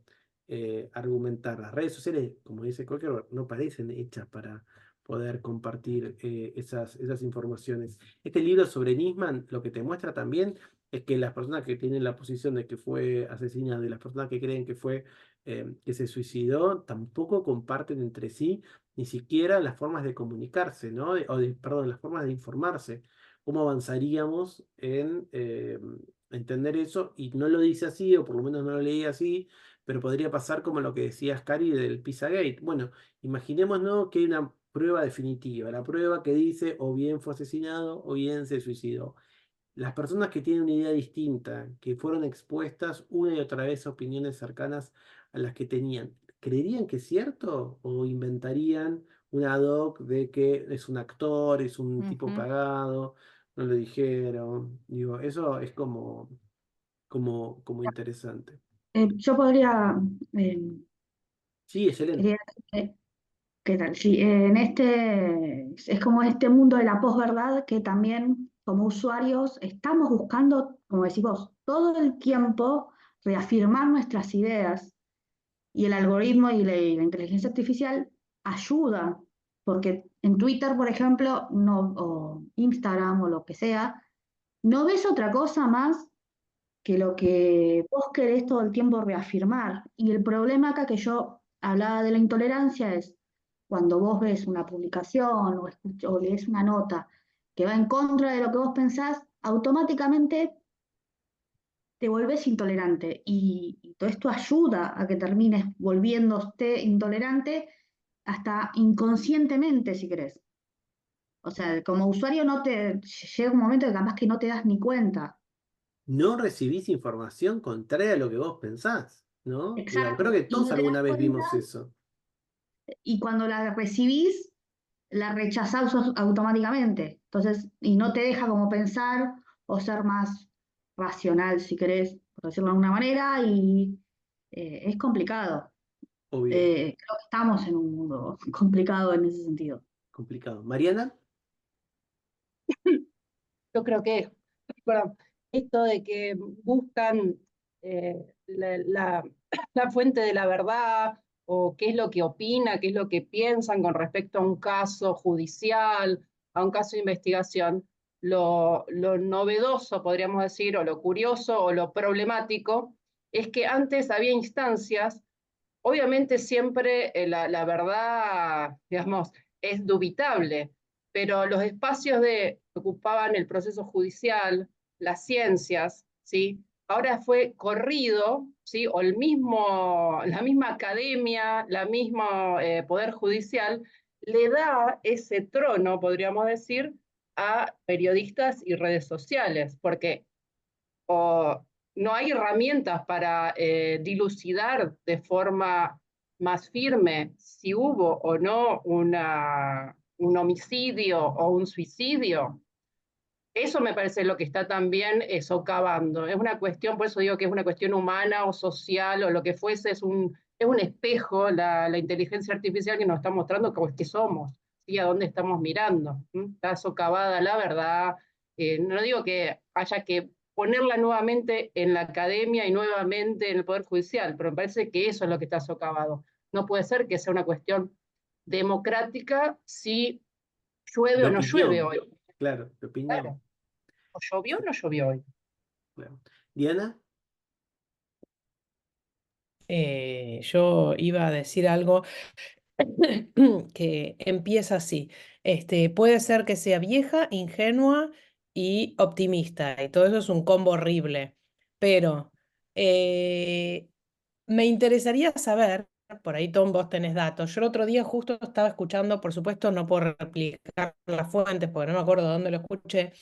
argumentar. Las redes sociales, como dice Cocker, no parecen hechas para poder compartir esas informaciones. Este libro sobre Nisman lo que te muestra también es que las personas que tienen la posición de que fue asesinado y las personas que creen que fue que se suicidó tampoco comparten entre sí ni siquiera las formas de comunicarse, ¿no? Perdón, las formas de informarse. ¿Cómo avanzaríamos en entender eso? Y no lo dice así, o por lo menos no lo leí así, pero podría pasar como lo que decías, Cari, del Pizzagate. Bueno, imaginemos, ¿no?, que hay una prueba definitiva, la prueba que dice o bien fue asesinado o bien se suicidó. Las personas que tienen una idea distinta, que fueron expuestas una y otra vez a opiniones cercanas a las que tenían, ¿creerían que es cierto o inventarían una ad hoc de que es un actor, es un tipo ujú. pagado, no lo dijeron? Digo, eso es como interesante. Yo podría, eh, Sí, excelente. quería, ¿qué tal? Sí, en es como este mundo de la posverdad que también como usuarios estamos buscando, como decís vos, todo el tiempo reafirmar nuestras ideas y el algoritmo y la inteligencia artificial ayuda, porque en Twitter, por ejemplo, no, o Instagram o lo que sea, no ves otra cosa más que lo que vos querés todo el tiempo reafirmar. Y el problema acá que yo hablaba de la intolerancia es cuando vos ves una publicación o lees una nota que va en contra de lo que vos pensás, automáticamente te volvés intolerante y todo esto ayuda a que termines volviéndote intolerante hasta inconscientemente, si querés. O sea, como usuario no te llega un momento que capaz que no te das ni cuenta. No recibís información contraria a lo que vos pensás, ¿no? Digamos, creo Exacto. que Y todos no te das alguna vez cuenta, vimos eso. y cuando la recibís, la rechazás automáticamente. Entonces, y no te deja como pensar o ser más racional, si querés, por decirlo de alguna manera, y es complicado. Obvio, Creo que estamos en un mundo complicado en ese sentido. complicado. Mariana, Yo creo que, perdón, esto de que buscan la fuente de la verdad o qué es lo que opina, qué es lo que piensan con respecto a un caso judicial, a un caso de investigación, lo novedoso, podríamos decir, o lo curioso o lo problemático, es que antes había instancias. Obviamente siempre la verdad, digamos, es dubitable, pero los espacios que ocupaban el proceso judicial, las ciencias, ¿sí? Ahora fue corrido, ¿sí? O la misma academia, la misma poder judicial, le da ese trono, podríamos decir, a periodistas y redes sociales, porque o no hay herramientas para dilucidar de forma más firme si hubo o no un homicidio o un suicidio. Eso me parece lo que está también socavando. Es una cuestión, por eso digo que es una cuestión humana o social o lo que fuese, es un espejo la inteligencia artificial que nos está mostrando que somos, ¿sí? A dónde estamos mirando. Está socavada la verdad. No digo que haya que ponerla nuevamente en la academia y nuevamente en el Poder Judicial, pero me parece que eso es lo que está socavado. No puede ser que sea una cuestión democrática si llueve de o no llueve opinión, hoy. claro, de opinión. Claro. ¿O llovió o no llovió hoy? Claro. Diana, Yo iba a decir algo que empieza así. Puede ser que sea vieja, ingenua y optimista, y todo eso es un combo horrible. Pero eh, me interesaría saber, por ahí Tom, vos tenés datos. Yo el otro día justo estaba escuchando, por supuesto no puedo replicar las fuentes porque no me acuerdo de dónde lo escuché,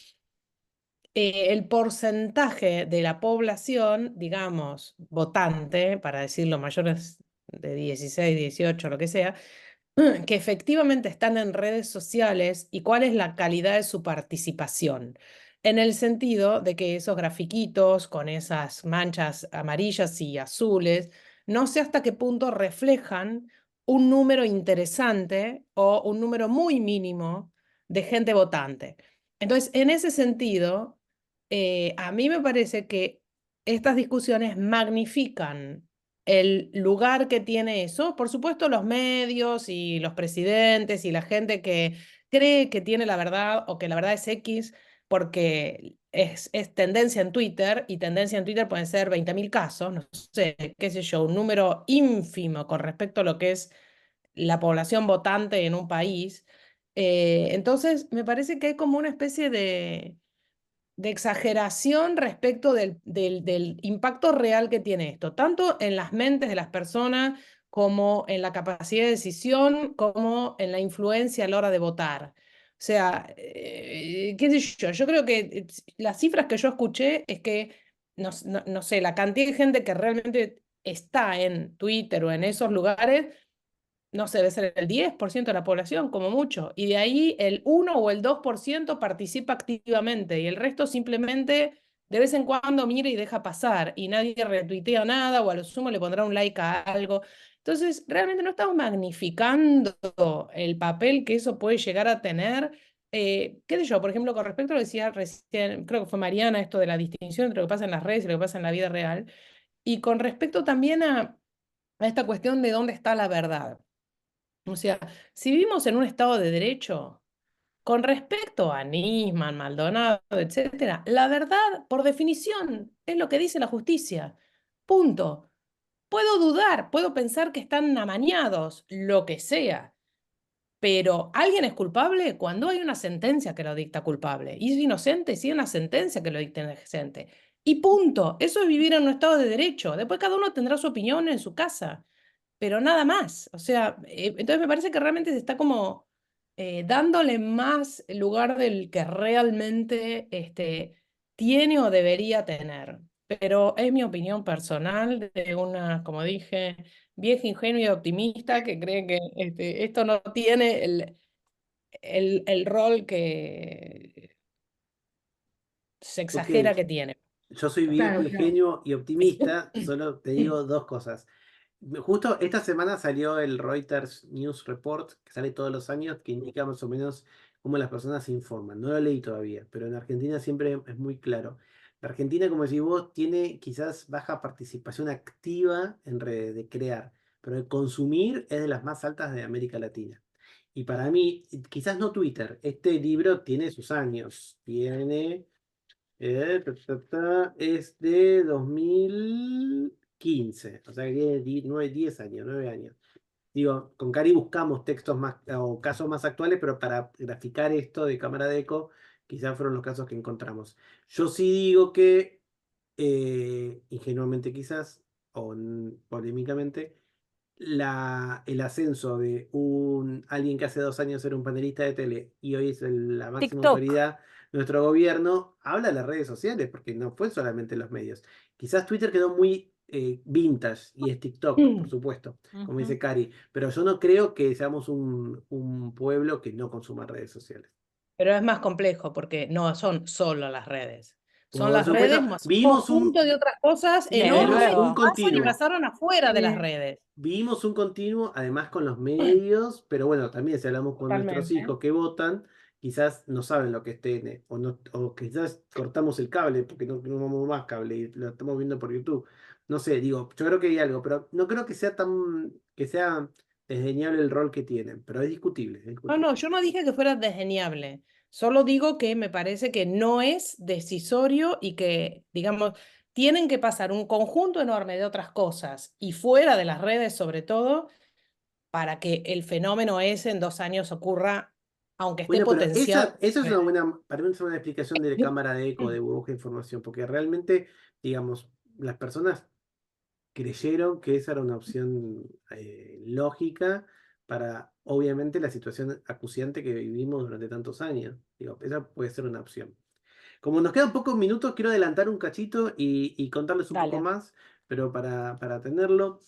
el porcentaje de la población, digamos, votante, para decirlo, mayores de 16, 18, lo que sea, que efectivamente están en redes sociales y cuál es la calidad de su participación. En el sentido de que esos grafiquitos con esas manchas amarillas y azules, no sé hasta qué punto reflejan un número interesante o un número muy mínimo de gente votante. Entonces, en ese sentido, a mí me parece que estas discusiones magnifican el lugar que tiene eso. Por supuesto, los medios y los presidentes y la gente que cree que tiene la verdad o que la verdad es X porque es tendencia en Twitter, y tendencia en Twitter pueden ser 20.000 casos, no sé, qué sé yo, un número ínfimo con respecto a lo que es la población votante en un país. Entonces, me parece que hay como una especie de exageración respecto del impacto real que tiene esto, tanto en las mentes de las personas como en la capacidad de decisión, como en la influencia a la hora de votar. O sea, qué sé yo creo que las cifras que yo escuché es que, no sé, la cantidad de gente que realmente está en Twitter o en esos lugares no sé, debe ser el 10% de la población, como mucho, y de ahí el 1 o el 2% participa activamente y el resto simplemente de vez en cuando mira y deja pasar y nadie retuitea nada o a lo sumo le pondrá un like a algo. Entonces, realmente no estamos magnificando el papel que eso puede llegar a tener. ¿Qué sé yo? Por ejemplo, con respecto a lo que decía recién, creo que fue Mariana, esto de la distinción entre lo que pasa en las redes y lo que pasa en la vida real, y con respecto también a esta cuestión de dónde está la verdad. O sea, si vivimos en un Estado de Derecho, con respecto a Nisman, Maldonado, etcétera, la verdad, por definición, es lo que dice la justicia. Punto. Puedo dudar, puedo pensar que están amañados, lo que sea, pero alguien es culpable cuando hay una sentencia que lo dicta culpable. Y es inocente si hay una sentencia que lo dicta inocente. Y punto. Eso es vivir en un Estado de Derecho. Después cada uno tendrá su opinión en su casa, pero nada más. O sea, entonces me parece que realmente se está como dándole más lugar del que realmente tiene o debería tener. Pero es mi opinión personal de una, como dije, vieja, ingenua y optimista que cree que esto no tiene el rol que se exagera Ok, que tiene. yo soy viejo, Claro, claro. ingenuo y optimista, solo te digo dos cosas. Justo esta semana salió el Reuters News Report, que sale todos los años, que indica más o menos cómo las personas se informan. No lo leí todavía, pero en Argentina siempre es muy claro. La Argentina, como decís vos, tiene quizás baja participación activa en redes de crear, pero el consumir es de las más altas de América Latina. Y para mí, quizás no Twitter, este libro tiene sus años, tiene es de 2015, o sea que tiene 10 años, 9 años. Digo, con Cari buscamos textos más o casos más actuales, pero para graficar esto de cámara de eco, quizás fueron los casos que encontramos. Yo sí digo que, ingenuamente quizás, o polémicamente, el ascenso de alguien que hace 2 años era un panelista de tele y hoy es la máxima TikTok. autoridad de nuestro gobierno, habla de las redes sociales, porque no fue solamente los medios. Quizás Twitter quedó muy vintage y es TikTok, por supuesto, como dice Ujú. Cari, pero yo no creo que seamos un pueblo que no consuma redes sociales. Pero es más complejo porque no son solo las redes. Son Por las redes supuesto, más un conjunto de otras cosas Desde enormes que un luego. pasan y continuo. pasaron afuera de las Eh, redes. Vivimos un continuo, además con los medios, pero bueno, también si hablamos con nuestros Totalmente. hijos que votan, quizás no saben lo que es TN, o, no, o quizás cortamos el cable porque no vamos más cable y lo estamos viendo por YouTube. No sé, digo, yo creo que hay algo, pero no creo que sea desdeñable el rol que tienen, pero es discutible, es No, discutible. no, yo no dije que fuera desdeñable. Solo digo que me parece que no es decisorio y que, digamos, tienen que pasar un conjunto enorme de otras cosas y fuera de las redes sobre todo para que el fenómeno ese en 2 años ocurra, aunque esté Bueno, pero potenciado. esa es una buena, para mí es una explicación de cámara de eco, de burbuja de información, porque realmente, digamos, las personas creyeron que esa era una opción lógica para, obviamente, la situación acuciante que vivimos durante tantos años. Digo, esa puede ser una opción. Como nos quedan pocos minutos, quiero adelantar un cachito y contarles un poco Dale. más, pero para tenerlo.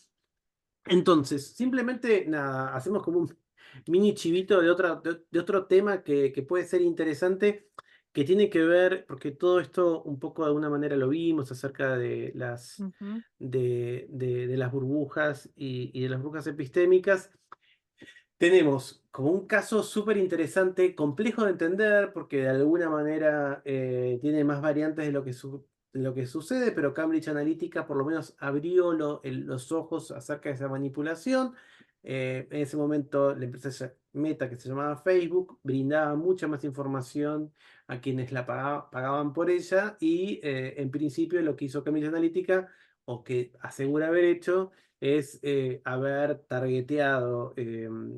Entonces, simplemente, nada, hacemos como un mini chivito de otro tema que puede ser interesante, que tiene que ver, porque todo esto un poco de alguna manera lo vimos acerca de Ujú. de las burbujas y de las burbujas epistémicas. Tenemos como un caso súper interesante, complejo de entender, porque de alguna manera tiene más variantes de lo que sucede, pero Cambridge Analytica por lo menos abrió los ojos acerca de esa manipulación. En ese momento la empresa Meta, que se llamaba Facebook, brindaba mucha más información a quienes la pagaban por ella y en principio lo que hizo Cambridge Analytica, o que asegura haber hecho, es haber targeteado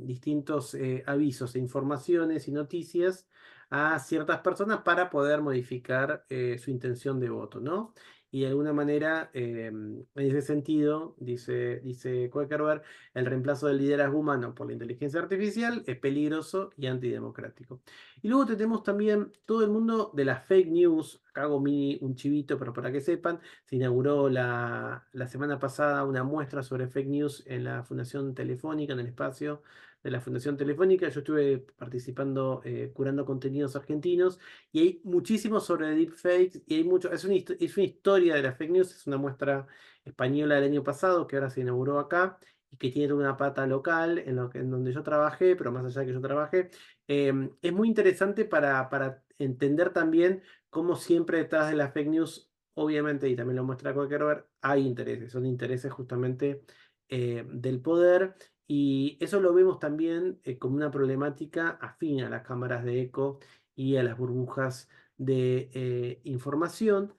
distintos avisos e informaciones y noticias a ciertas personas para poder modificar su intención de voto, ¿no? Y de alguna manera, en ese sentido, dice Kueckerberg, el reemplazo del liderazgo humano por la inteligencia artificial es peligroso y antidemocrático. Y luego tenemos también todo el mundo de las fake news. Acá hago un chivito, pero para que sepan, se inauguró la semana pasada una muestra sobre fake news en la Fundación Telefónica, en el espacio de la Fundación Telefónica. Yo estuve participando, curando contenidos argentinos y hay muchísimo sobre deepfakes y hay mucho, es una historia de la fake news, es una muestra española del año pasado que ahora se inauguró acá y que tiene una pata local en donde yo trabajé, pero más allá de que yo trabajé, es muy interesante para entender también cómo siempre detrás de las fake news, obviamente, y también lo muestra Kueckerberg, hay intereses, son intereses justamente del poder, y eso lo vemos también como una problemática afín a las cámaras de eco y a las burbujas de información.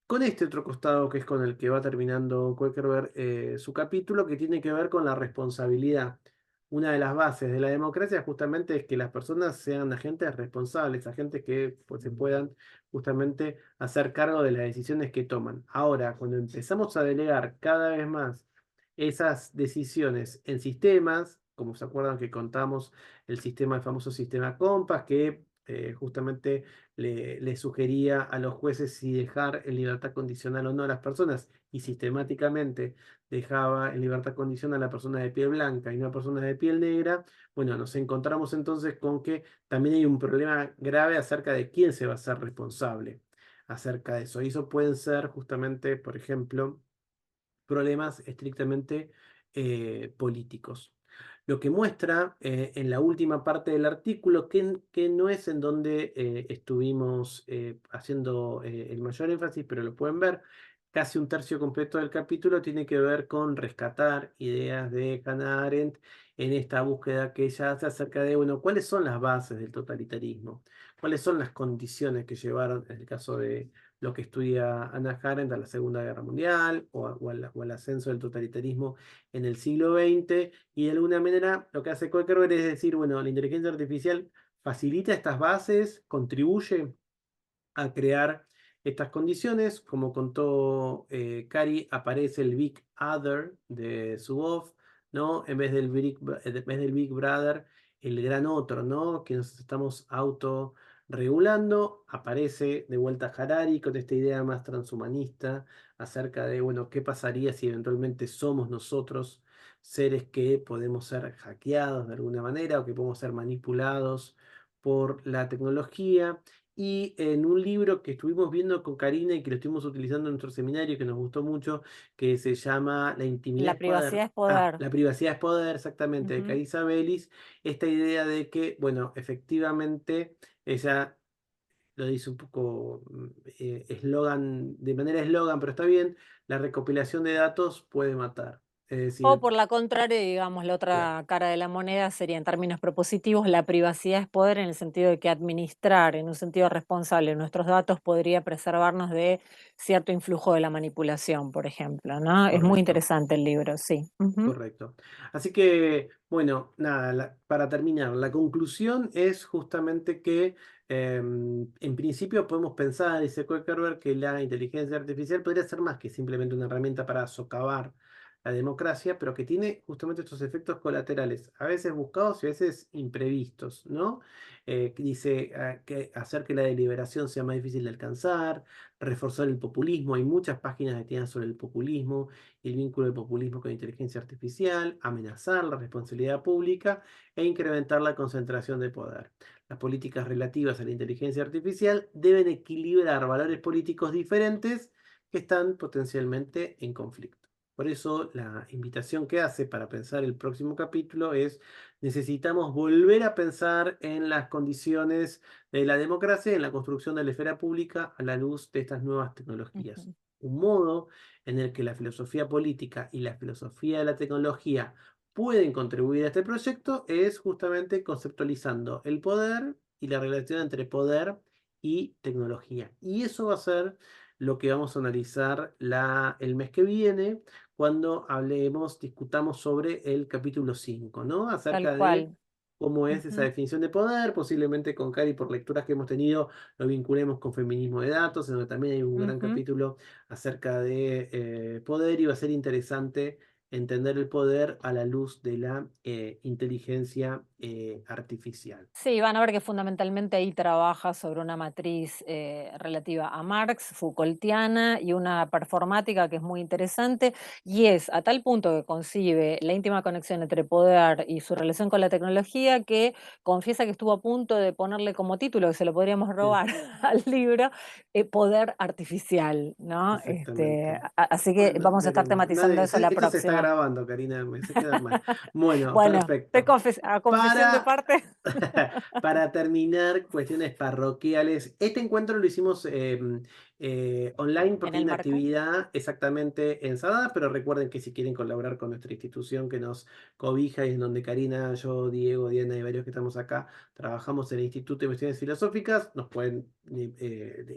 Con este otro costado que es con el que va terminando Kueckerberg su capítulo, que tiene que ver con la responsabilidad. Una de las bases de la democracia justamente es que las personas sean agentes responsables, agentes que pues, se puedan justamente hacer cargo de las decisiones que toman. Ahora, cuando empezamos a delegar cada vez más esas decisiones en sistemas, como se acuerdan que contamos el famoso sistema Compass, que justamente le sugería a los jueces si dejar en libertad condicional o no a las personas, y sistemáticamente dejaba en libertad condicional a la persona de piel blanca y no a personas de piel negra. Bueno, nos encontramos entonces con que también hay un problema grave acerca de quién se va a ser responsable acerca de eso. Y eso pueden ser justamente, por ejemplo, problemas estrictamente políticos. Lo que muestra en la última parte del artículo, que no es en donde estuvimos haciendo el mayor énfasis, pero lo pueden ver, casi un tercio completo del capítulo tiene que ver con rescatar ideas de Hannah Arendt en esta búsqueda que ella hace acerca de, bueno, cuáles son las bases del totalitarismo, cuáles son las condiciones que llevaron, en el caso de lo que estudia Hannah Arendt, a la Segunda Guerra Mundial o al ascenso del totalitarismo en el siglo XX, y de alguna manera lo que hace Koelkerberg es decir, bueno, la inteligencia artificial facilita estas bases, contribuye a crear estas condiciones. Como contó Cari, aparece el Big Other de Zuboff, ¿no? En vez del Big Brother, el gran otro, ¿no? Que nos estamos autorregulando. Aparece de vuelta Harari con esta idea más transhumanista acerca de, bueno, qué pasaría si eventualmente somos nosotros seres que podemos ser hackeados de alguna manera o que podemos ser manipulados por la tecnología. Y en un libro que estuvimos viendo con Karina y que lo estuvimos utilizando en nuestro seminario, que nos gustó mucho, que se llama La intimidad La es poder. privacidad es poder. La privacidad es poder, exactamente, de Ujú. Carissa Bellis. Esta idea de que, bueno, efectivamente, ella lo dice un poco eslogan, de manera eslogan, pero está bien, la recopilación de datos puede matar. Es O decir, por la contraria, digamos, la claro, otra cara de la moneda sería en términos propositivos, la privacidad es poder en el sentido de que administrar en un sentido responsable nuestros datos podría preservarnos de cierto influjo de la manipulación, por ejemplo, ¿no? Es muy correcto. interesante el libro, sí. Ujú. Correcto. Así que, bueno, nada, para terminar, la conclusión es justamente que en principio podemos pensar, dice Koelkerberg, que la inteligencia artificial podría ser más que simplemente una herramienta para socavar la democracia, pero que tiene justamente estos efectos colaterales, a veces buscados y a veces imprevistos, ¿no? Que dice que hacer que la deliberación sea más difícil de alcanzar, reforzar el populismo. Hay muchas páginas que tienen sobre el populismo, el vínculo del populismo con la inteligencia artificial, amenazar la responsabilidad pública e incrementar la concentración de poder. Las políticas relativas a la inteligencia artificial deben equilibrar valores políticos diferentes que están potencialmente en conflicto. Por eso la invitación que hace para pensar el próximo capítulo es: necesitamos volver a pensar en las condiciones de la democracia, en la construcción de la esfera pública a la luz de estas nuevas tecnologías. Ujú. Un modo en el que la filosofía política y la filosofía de la tecnología pueden contribuir a este proyecto es justamente conceptualizando el poder y la relación entre poder y tecnología. Y eso va a ser lo que vamos a analizar el mes que viene, cuando discutamos sobre el capítulo 5, ¿no? Tal Acerca de cual. cómo es esa Ujú. definición de poder, posiblemente con Cari, por lecturas que hemos tenido, lo vinculemos con feminismo de datos, en donde también hay un gran Ujú. capítulo acerca de poder, y va a ser interesante entender el poder a la luz de la inteligencia artificial. Sí, van a ver que fundamentalmente ahí trabaja sobre una matriz relativa a Marx, Foucaultiana, y una performática que es muy interesante, y es a tal punto que concibe la íntima conexión entre poder y su relación con la tecnología, que confiesa que estuvo a punto de ponerle como título, que se lo podríamos Sí, robar al libro, Poder Artificial, ¿no? exactamente. Así que Bueno, vamos a estar veremos. tematizando eso la Esto se está próxima. grabando, Karina, me hace quedar mal. Bueno, Bueno, perfecto. a confesión de Para parte. Para terminar, cuestiones parroquiales. Este encuentro lo hicimos online En porque hay el una marco. actividad exactamente en Sadar, pero recuerden que si quieren colaborar con nuestra institución que nos cobija y en donde Karina, yo, Diego, Diana y varios que estamos acá trabajamos en el Instituto de Investigaciones Filosóficas, nos pueden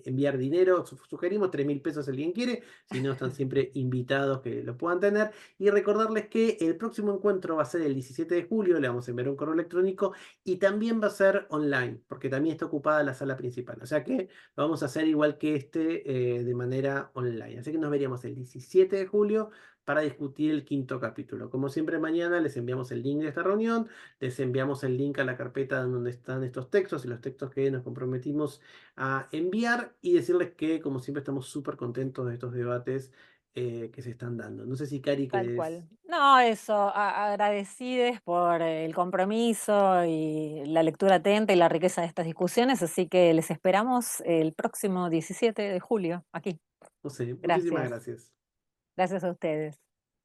enviar dinero. Sugerimos 3.000 pesos si alguien quiere, si no están siempre invitados que lo puedan tener. Y recordarles que el próximo encuentro va a ser el 17 de julio, le vamos a enviar un correo electrónico, y también va a ser online, porque también está ocupada la sala principal. O sea que lo vamos a hacer igual que de manera online. Así que nos veríamos el 17 de julio para discutir el 5º capítulo. Como siempre, mañana les enviamos el link de esta reunión, les enviamos el link a la carpeta donde están estos textos y los textos que nos comprometimos a enviar, y decirles que, como siempre, estamos súper contentos de estos debates que se están dando. No sé si, Cari, Tal querés... cual. No, eso, agradecides por el compromiso y la lectura atenta y la riqueza de estas discusiones, así que les esperamos el próximo 17 de julio aquí. No sé, muchísimas Gracias. gracias. Gracias a ustedes.